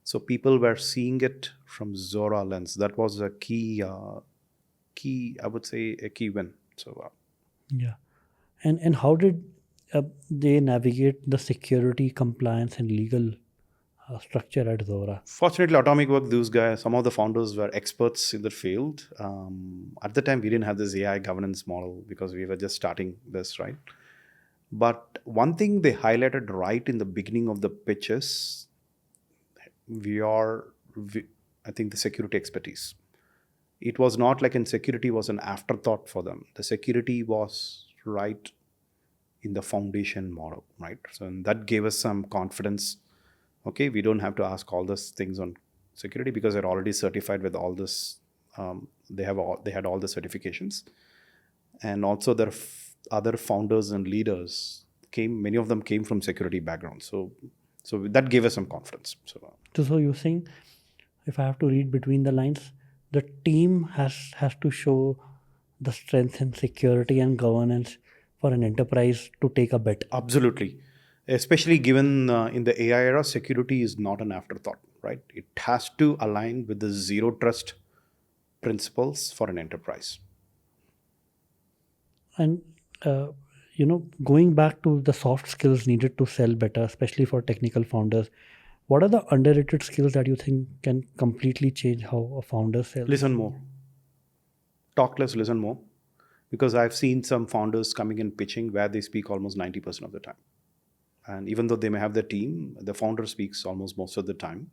So people were seeing it from Zuora lens. That was a key, I would say, a key win. So Yeah. And how did they navigate the security, compliance, and legal structure at Zora? fortunately, atomic work, those guys, some of the founders were experts in the field. At the time, we didn't have this AI governance model because we were just starting this, right? But one thing they highlighted right in the beginning of the pitch is I think the security expertise. It was not like in security was an afterthought for them. The security was right in the foundation model, right? So and that gave us some confidence. Okay, we don't have to ask all these things on security because they're already certified with all this. They had all the certifications, and also their other founders and leaders came. Many of them came from security backgrounds, so that gave us some confidence. So you're saying, if I have to read between the lines, the team has to show the strength in security and governance for an enterprise to take a bet. Absolutely. Especially given in the AI era, security is not an afterthought, right? It has to align with the zero trust principles for an enterprise. And going back to the soft skills needed to sell better, especially for technical founders, what are the underrated skills that you think can completely change how a founder sells? Listen more. Talk less, listen more. Because I've seen some founders coming in pitching where they speak almost 90% of the time. And even though they may have the team, the founder speaks almost most of the time.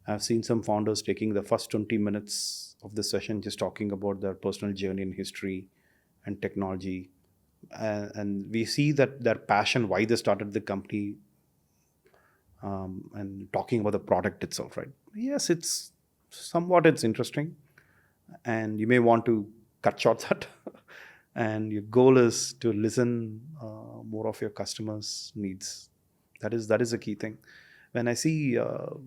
I've seen some founders taking the first 20 minutes of the session just talking about their personal journey and history and technology. And we see that their passion, why they started the company, and talking about the product itself, right? Yes, it's interesting, and you may want to cut short that. And your goal is to listen more of your customers' needs. That is a key thing. When I see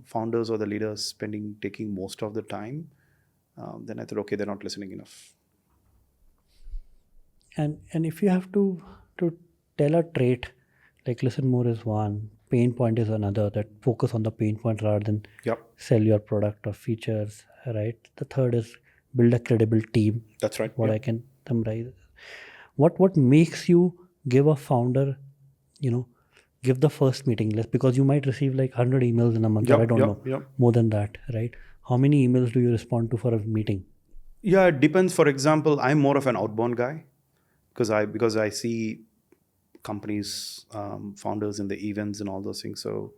founders or the leaders taking most of the time, then I thought, okay, they're not listening enough. And if you have to tell a trait, like listen more is one, pain point is another, that focus on the pain point rather than sell your product or features, right? The third is build a credible team. That's right. What I can summarize. What makes you give a founder, give the first meeting list? Because you might receive like 100 emails in a month, or I don't know, more than that, right? How many emails do you respond to for a meeting? Yeah, it depends. For example, I'm more of an outbound guy because I see companies, founders in the events and all those things. So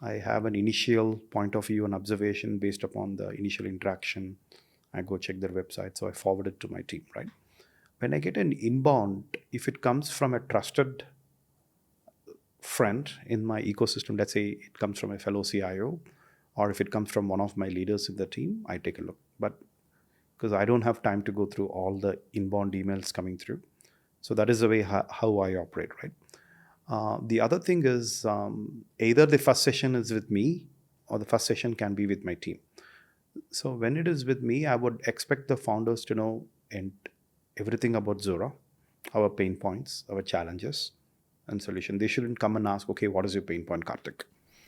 I have an initial point of view and observation based upon the initial interaction. I go check their website, so I forward it to my team, right? When I get an inbound, if it comes from a trusted friend in my ecosystem, let's say it comes from a fellow CIO, or if it comes from one of my leaders in the team, I take a look. But because I don't have time to go through all the inbound emails coming through. So that is the way how I operate, right? The other thing is either the first session is with me or the first session can be with my team. So when it is with me, I would expect the founders to know everything about Zuora, our pain points, our challenges, and solution. They shouldn't come and ask, okay, what is your pain point, Karthik?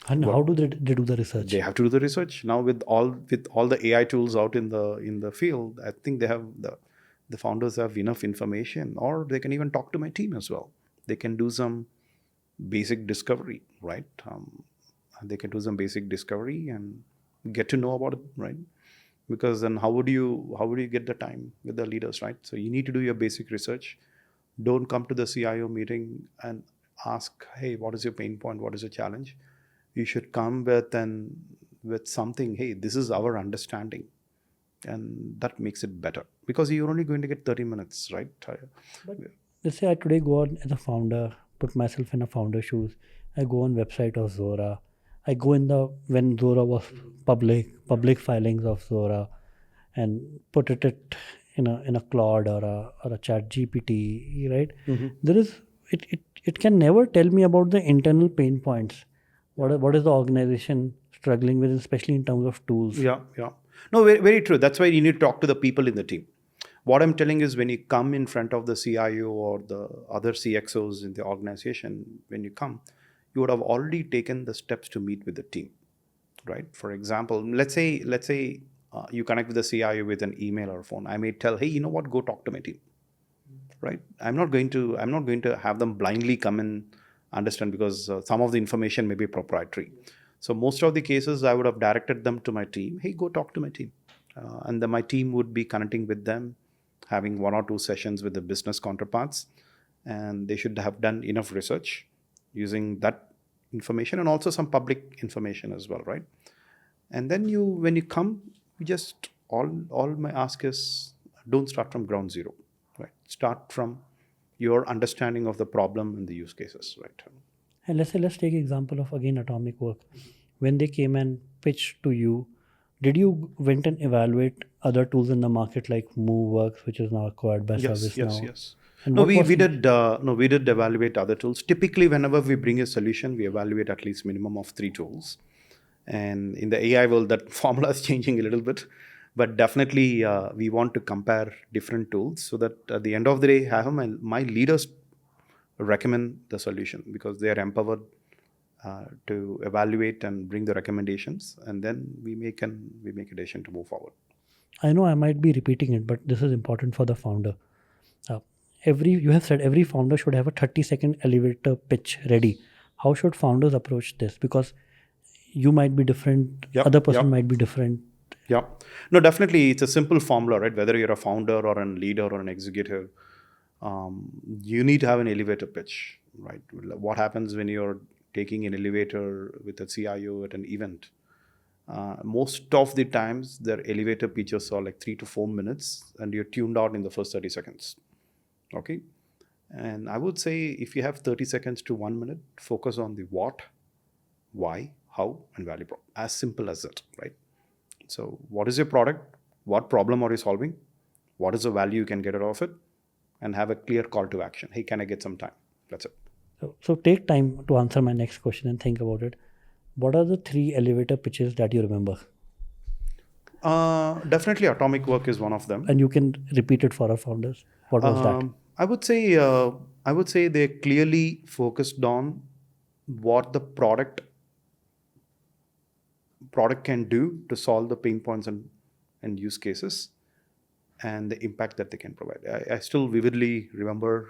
And how do they do the research? They have to do the research now with all the AI tools out in the field. I think they have the founders have enough information, or they can even talk to my team as well. They can do some basic discovery, right? They can do some basic discovery and get to know about it, right? Because then how would you get the time with the leaders, right? So you need to do your basic research. Don't come to the CIO meeting and ask, hey, what is your pain point? What is your challenge? You should come with something, hey, this is our understanding. And that makes it better because you're only going to get 30 minutes, right? But let's say I today go on as a founder, put myself in a founder shoes. I go on website of Zuora. I go in when Zuora was public filings of Zuora, and put it in a Claude or a Chat GPT, right? There is it can never tell me about the internal pain points. What is the organization struggling with, especially in terms of tools? Yeah. No, very, very true. That's why you need to talk to the people in the team. What I'm telling is when you come in front of the CIO or the other CXOs in the organization, when you come, you would have already taken the steps to meet with the team, right? For example, let's say you connect with the CIO with an email or phone. I may tell, hey, you know what? Go talk to my team, right? I'm not going to have them blindly come and understand because some of the information may be proprietary. So most of the cases, I would have directed them to my team. Hey, go talk to my team, and then my team would be connecting with them, having 1 or 2 sessions with the business counterparts, and they should have done enough research using that information and also some public information as well, right? And then when you come, you just all my ask is don't start from ground zero, right? Start from your understanding of the problem and the use cases, right? And let's take example of again atomic work. When they came and pitched to you, did you went and evaluate other tools in the market like MoveWorks, which is now acquired by ServiceNow? Yes. And No, what we, was we did we did evaluate other tools. Typically, whenever we bring a solution, we evaluate at least minimum of 3 tools. And in the AI world, that formula is changing a little bit. But definitely, we want to compare different tools so that at the end of the day, have my leaders recommend the solution because they are empowered to evaluate and bring the recommendations, and then we make a decision to move forward. I know I might be repeating it, but this is important for the founder. You have said every founder should have a 30-second elevator pitch ready. How should founders approach this? Because you might be different, other person might be different. Yeah. No, definitely it's a simple formula, right? Whether you're a founder or a leader or an executive, you need to have an elevator pitch, right? What happens when you're taking an elevator with a CIO at an event? Most of the times, their elevator pitches are like 3 to 4 minutes, and you're tuned out in the first 30 seconds. Okay. And I would say if you have 30 seconds to 1 minute, focus on the what, why, how, and value prop. As simple as that, right? So what is your product? What problem are you solving? What is the value you can get out of it? And have a clear call to action. Hey, can I get some time? That's it. So take time to answer my next question and think about it. What are the 3 elevator pitches that you remember? Definitely atomic work is one of them. And you can repeat it for our founders. What was that? I would say they clearly focused on what the product can do to solve the pain points and use cases and the impact that they can provide. I still vividly remember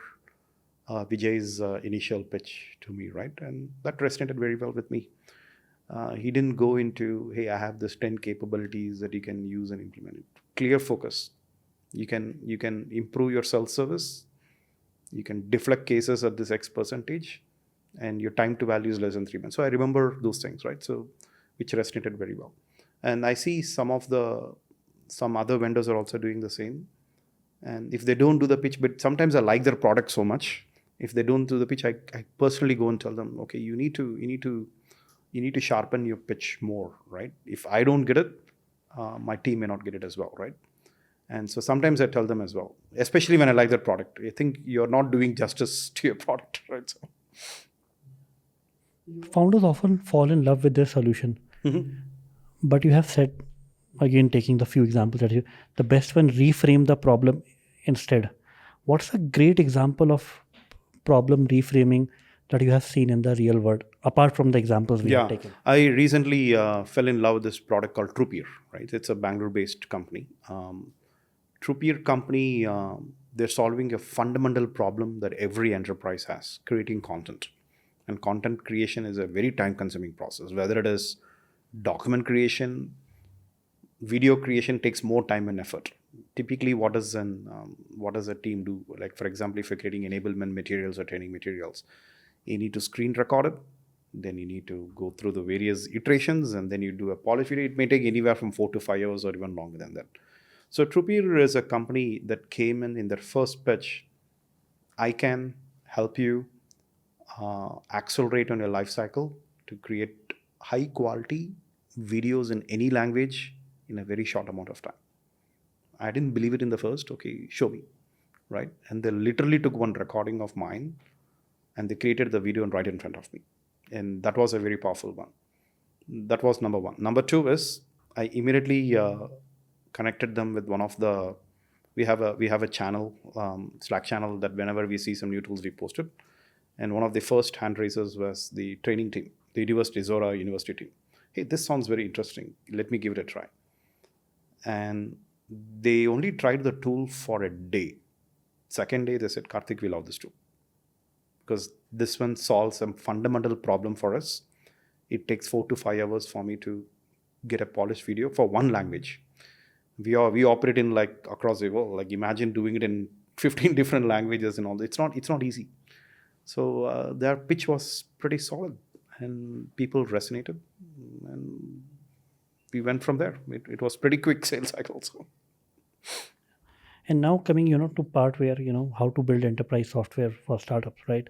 Vijay's initial pitch to me, right? And that resonated very well with me. He didn't go into, hey, I have this 10 capabilities that you can use and implement it. Clear focus. You can improve your self-service. You can deflect cases at this X percentage, and your time to value is less than 3 months. So I remember those things, right? So which resonated very well. And I see some other vendors are also doing the same. And if they don't do the pitch, but sometimes I like their product so much. If they don't do the pitch, I personally go and tell them, okay, you need to sharpen your pitch more, right? If I don't get it, my team may not get it as well, right? And so sometimes I tell them as well, especially when I like their product. I think you're not doing justice to your product, right? So. Founders often fall in love with their solution, Mhm. but you have said, again, taking the few examples that you, the best one reframe the problem instead. What's a great example of problem reframing that you have seen in the real world, apart from the examples we have Yeah, taken? I recently fell in love with this product called Troopier, right? It's a Bangalore-based company. Troopier company, they're solving a fundamental problem that every enterprise has: creating content. And content creation is a very time-consuming process. Whether it is document creation, video creation takes more time and effort. Typically, what does a team do? Like, for example, if you're creating enablement materials or training materials, you need to screen record it, then you need to go through the various iterations, and then you do a polish video. It may take anywhere from 4 to 5 hours or even longer than that. So Troopier is a company that came in their first pitch. I can help you accelerate on your life cycle to create high quality videos in any language in a very short amount of time. I didn't believe it in the first. Okay, show me, right? And they literally took one recording of mine and they created the video and right in front of me. And that was a very powerful one. That was number one. Number two is I immediately connected them with one of the. We have a channel, Slack channel, that whenever we see some new tools we post it. And one of the first hand raisers was the training team, the Zuora University team. Hey, this sounds very interesting. Let me give it a try. And they only tried the tool for a day. Second day, they said, Karthik, we love this tool because this one solves a fundamental problem for us. It takes 4 to 5 hours for me to get a polished video for one language. We operate in like across the world. Like imagine doing it in 15 different languages and all. It's not easy. So their pitch was pretty solid, and people resonated, and we went from there. It was pretty quick sales cycle. So. And now coming, to part where, how to build enterprise software for startups, right?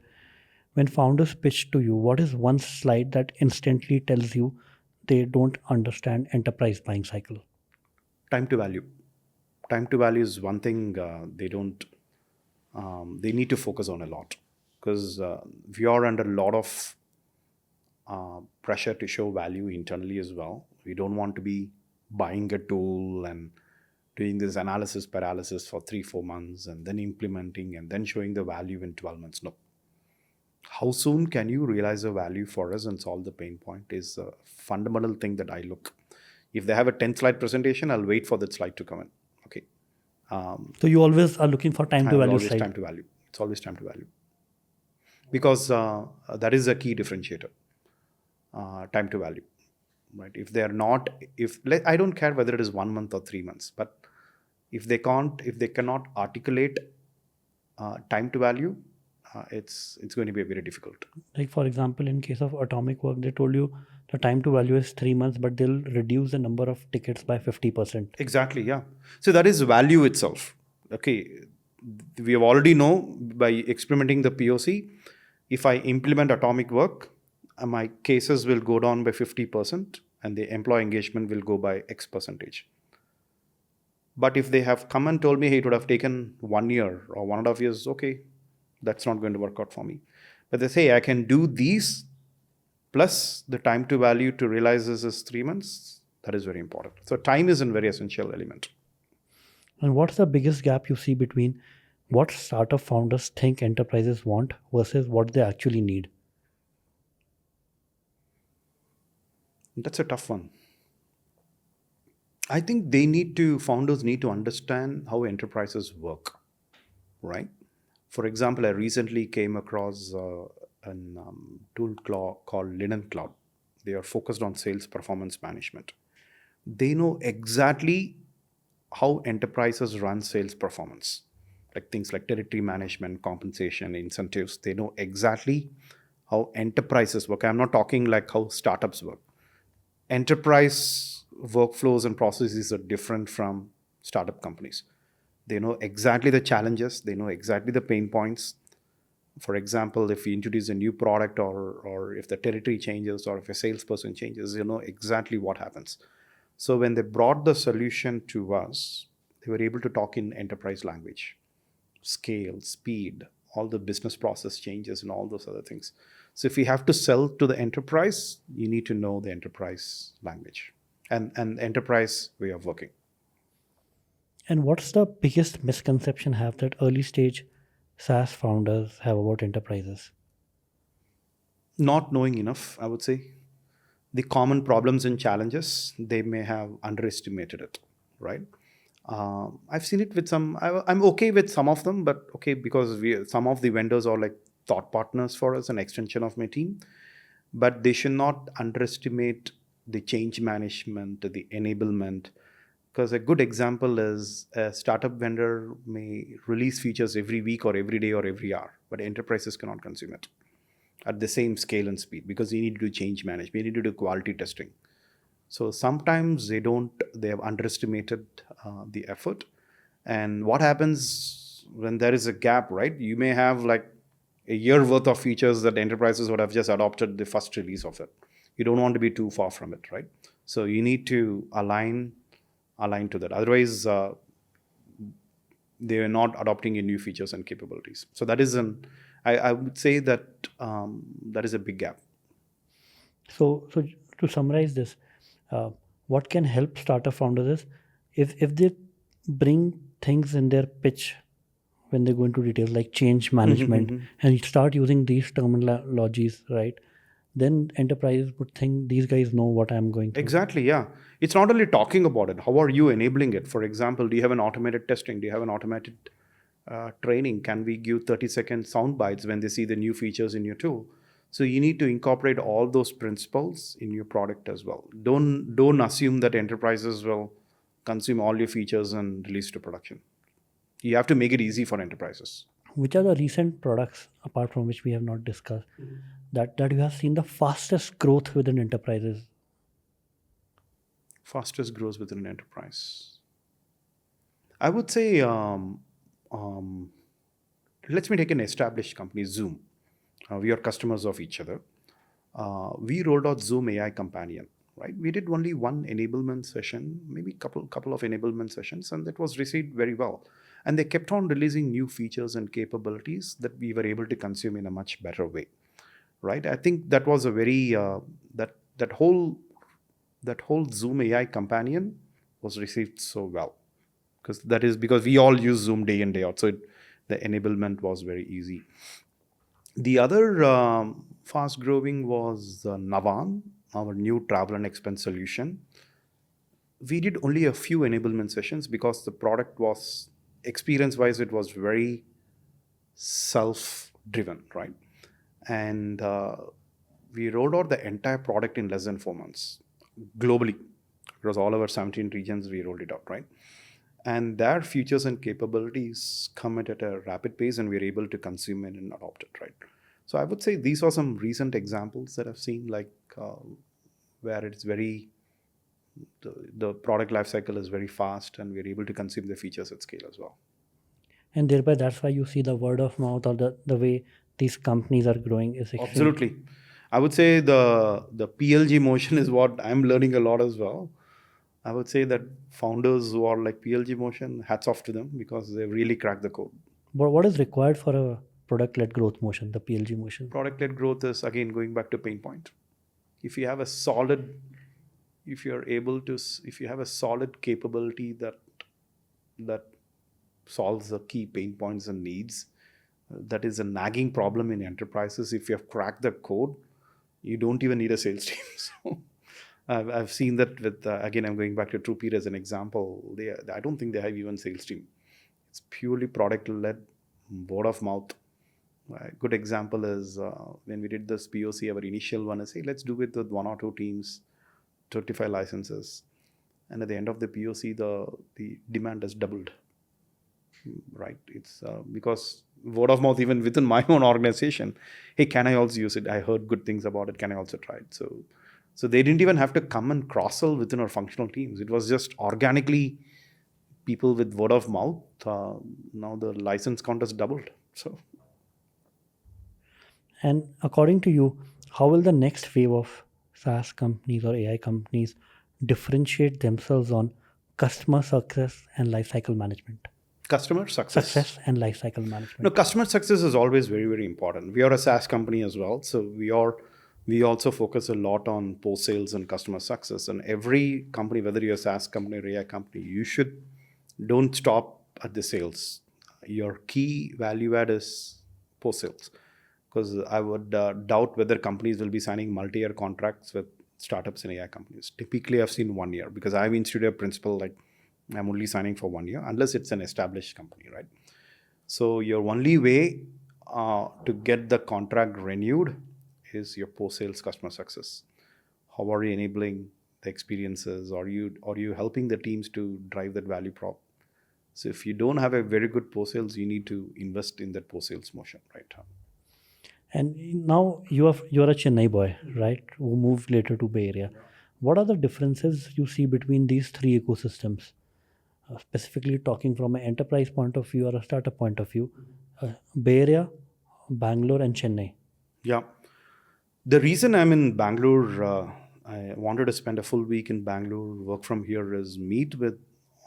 When founders pitch to you, what is one slide that instantly tells you they don't understand enterprise buying cycle? Time to value. Time to value is one thing they don't. They need to focus on a lot because we are under a lot of pressure to show value internally as well. We don't want to be buying a tool and doing this analysis paralysis for 3-4 months and then implementing and then showing the value in 12 months. No. How soon can you realize the value for us and solve the pain point is a fundamental thing that I look. If they have a 10 slide presentation, I'll wait for that slide to come in. Okay. So you always are looking for time to value Always side. time to value. It's always time to value. Because that is a key differentiator. Time to value. Right. If they are not, I don't care whether it is 1 month or 3 months, but if they cannot articulate time to value, it's going to be very difficult. Like for example, in case of atomic work, they told you the time to value is 3 months, but they'll reduce the number of tickets by 50%. Exactly, yeah. So that is value itself. Okay, we have already know by experimenting the POC, if I implement atomic work, my cases will go down by 50% and the employee engagement will go by X percentage. But if they have come and told me, hey, it would have taken 1 year or 1.5 years, okay, that's not going to work out for me. But they say I can do these plus the time to value to realize this is 3 months. That is very important. So time is a very essential element. And what's the biggest gap you see between what startup founders think enterprises want versus what they actually need? That's a tough one. I think founders need to understand how enterprises work, right? For example, I recently came across a tool called Linen Cloud. They are focused on sales performance management. They know exactly how enterprises run sales performance, like things like territory management, compensation, incentives. They know exactly how enterprises work. I'm not talking like how startups work. Enterprise workflows and processes are different from startup companies. They know exactly the challenges, they know exactly the pain points. For example, if we introduce a new product or if the territory changes or if a salesperson changes, you know exactly what happens. So when they brought the solution to us, they were able to talk in enterprise language, scale, speed, all the business process changes and all those other things. So if you have to sell to the enterprise, you need to know the enterprise language and enterprise way of working. And what's the biggest misconception have that early stage SaaS founders have about enterprises? Not knowing enough, I would say. The common problems and challenges, they may have underestimated it, right? I've seen it with some. I'm okay with some of them, but okay, because some of the vendors are like thought partners for us, an extension of my team. But they should not underestimate the change management, the enablement. Because a good example is a startup vendor may release features every week or every day or every hour, but enterprises cannot consume it at the same scale and speed because you need to do change management, you need to do quality testing. So sometimes they have underestimated the effort. And what happens when there is a gap, right? You may have like a year worth of features that enterprises would have just adopted the first release of it. You don't want to be too far from it, right? So you need to align to that. Otherwise, they are not adopting your new features and capabilities. So that is I would say that that is a big gap. So to summarize this, what can help startup founders is if they bring things in their pitch when they go into details like change management and start using these terminologies, right? Then enterprises would think these guys know what I'm going through. Exactly, yeah. It's not only talking about it. How are you enabling it? For example, do you have an automated testing? Do you have an automated training? Can we give 30-second sound bites when they see the new features in your tool? So you need to incorporate all those principles in your product as well. Don't assume that enterprises will consume all your features and release to production. You have to make it easy for enterprises. Which are the recent products, apart from which we have not discussed, that you have seen the fastest growth within enterprises? Fastest growth within an enterprise. I would say, let me take an established company, Zoom. We are customers of each other. We rolled out Zoom AI Companion, right? We did only one enablement session, maybe couple of enablement sessions, and that was received very well. And they kept on releasing new features and capabilities that we were able to consume in a much better way, right? I think that was a very that whole Zoom AI Companion was received so well because we all use Zoom day in day out, so the enablement was very easy. The other fast growing was Navan, our new travel and expense solution. We did only a few enablement sessions because the product was, experience wise, it was very self driven, right? And we rolled out the entire product in less than 4 months globally. Across all our 17 regions, we rolled it out, right? And their features and capabilities come at a rapid pace and we're able to consume it and adopt it, right? So I would say these are some recent examples that I've seen, like where it's very, the product lifecycle is very fast and we're able to consume the features at scale as well. And thereby that's why you see the word of mouth or the way these companies are growing is extreme. Absolutely. I would say the PLG motion is what I'm learning a lot as well. I would say that founders who are like PLG motion, hats off to them because they really cracked the code. But what is required for a product-led growth motion, the PLG motion? Product-led growth is again going back to pain point. If you have a solid, if you have a solid capability that solves the key pain points and needs, that is a nagging problem in enterprises. If you have cracked the code, you don't even need a sales team. So I've seen that with, again, I'm going back to TruePeer as an example. I don't think they have even sales team. It's purely product-led, word of mouth. A good example is when we did this POC, our initial one is, hey, let's do it with 1 or 2 teams, 35 licenses. And at the end of the POC, the demand has doubled, right? It's because word of mouth, even within my own organization, hey, can I also use it? I heard good things about it. Can I also try it? So they didn't even have to come and cross-sell within our functional teams. It was just organically people with word of mouth. Now the license count has doubled. So. And according to you, how will the next wave of SaaS companies or AI companies differentiate themselves on customer success and lifecycle management? Customer success and lifecycle management? No, customer success is always very, very important. We are a SaaS company as well, so we also focus a lot on post sales and customer success. And every company, whether you're a SaaS company or AI company, you should don't stop at the sales. Your key value add is post sales, because I would doubt whether companies will be signing multi-year contracts with startups and AI companies. Typically, I've seen 1 year, because I've instituted a principle like I'm only signing for 1 year unless it's an established company, right? So your only way to get the contract renewed is your post-sales customer success. How are you enabling the experiences? Are you helping the teams to drive that value prop? So if you don't have a very good post-sales, you need to invest in that post-sales motion, right? And now you're a Chennai boy, right? Who moved later to Bay Area. What are the differences you see between these three ecosystems? Specifically talking from an enterprise point of view or a startup point of view, Bay Area, Bangalore, and Chennai. Yeah. The reason I'm in Bangalore, I wanted to spend a full week in Bangalore, work from here, is meet with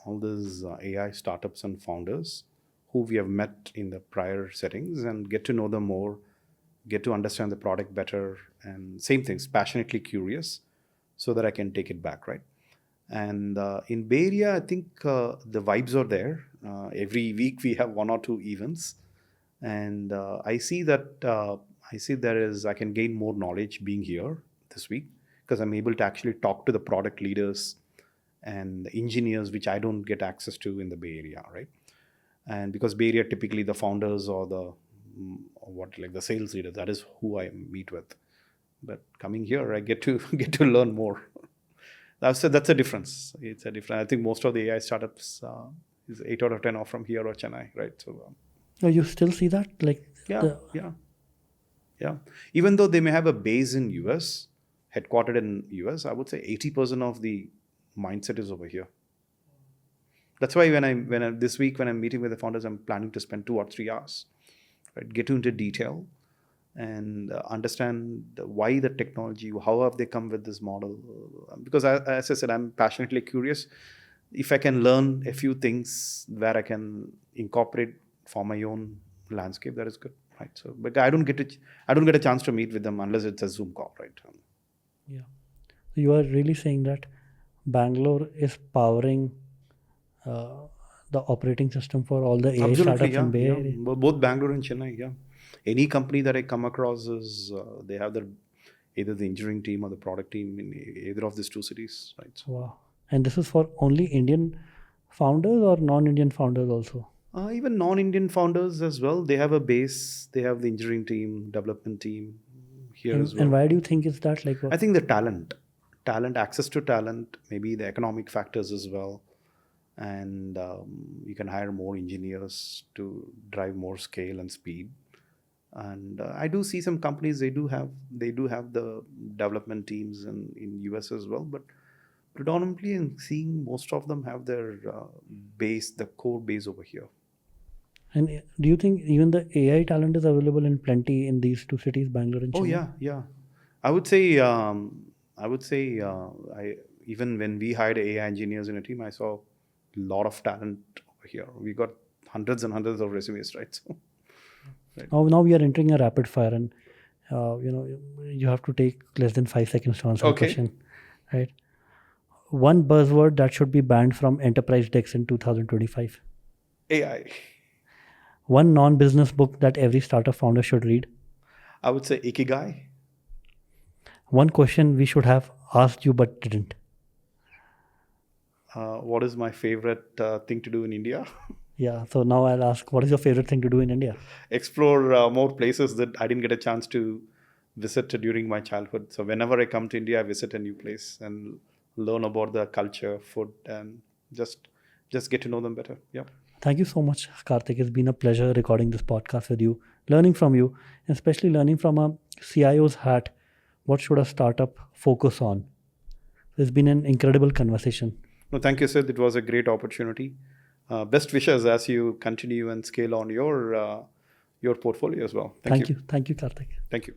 all these AI startups and founders who we have met in the prior settings and get to know them more, get to understand the product better, and same things, passionately curious, so that I can take it back, right? And in Bay Area, I think the vibes are there. Every week we have 1 or 2 events, and I see that I can gain more knowledge being here this week, because I'm able to actually talk to the product leaders and the engineers, which I don't get access to in the Bay Area, right? And because Bay Area, typically the founders or the sales leaders, that is who I meet with. But coming here, I get to learn more. That's a difference. It's a difference. I think most of the AI startups is 8 out of 10 are from here or Chennai, right? So you still see that, like yeah. Even though they may have a base in US, headquartered in US, I would say 80% of the mindset is over here. That's why this week when I'm meeting with the founders, I'm planning to spend 2 or 3 hours, right? Get into detail and understand why the technology, how have they come with this model? Because as I said, I'm passionately curious. If I can learn a few things where I can incorporate for my own landscape, that is good, right? So, but I don't get a chance to meet with them unless it's a Zoom call, right? Yeah. So you are really saying that Bangalore is powering the operating system for all the AI startups in Bay Area? Both Bangalore and Chennai, yeah. Any company that I come across is they have either the engineering team or the product team in either of these 2 cities, right? So, wow. And this is for only Indian founders or non-Indian founders also? Even non-Indian founders as well. They have a base. They have the engineering team, development team here as well. And why do you think it's that? I think the talent, access to talent, maybe the economic factors as well. And you can hire more engineers to drive more scale and speed. And I do see some companies, they do have the development teams in US as well, but predominantly I'm seeing most of them have their the core base over here. And do you think even the AI talent is available in plenty in these 2 cities, Bangalore and Chennai? Oh yeah. I would say even when we hired AI engineers in a team, I saw a lot of talent over here. We got hundreds and hundreds of resumes, right? So, right. Now we are entering a rapid fire, and you have to take less than 5 seconds to answer the question, right? One buzzword that should be banned from enterprise decks in 2025. AI. One non-business book that every startup founder should read. I would say Ikigai. One question we should have asked you but didn't. What is my favorite thing to do in India? Yeah, so now I'll ask, what is your favorite thing to do in India? Explore more places that I didn't get a chance to visit during my childhood. So whenever I come to India, I visit a new place and learn about the culture, food, and just get to know them better. Yeah. Thank you so much, Karthik. It's been a pleasure recording this podcast with you, learning from you, and especially learning from a CIO's hat. What should a startup focus on? It's been an incredible conversation. No, thank you, Sid. It was a great opportunity. Best wishes as you continue and scale on your portfolio as well. Thank you. Thank you, Karthik. Thank you.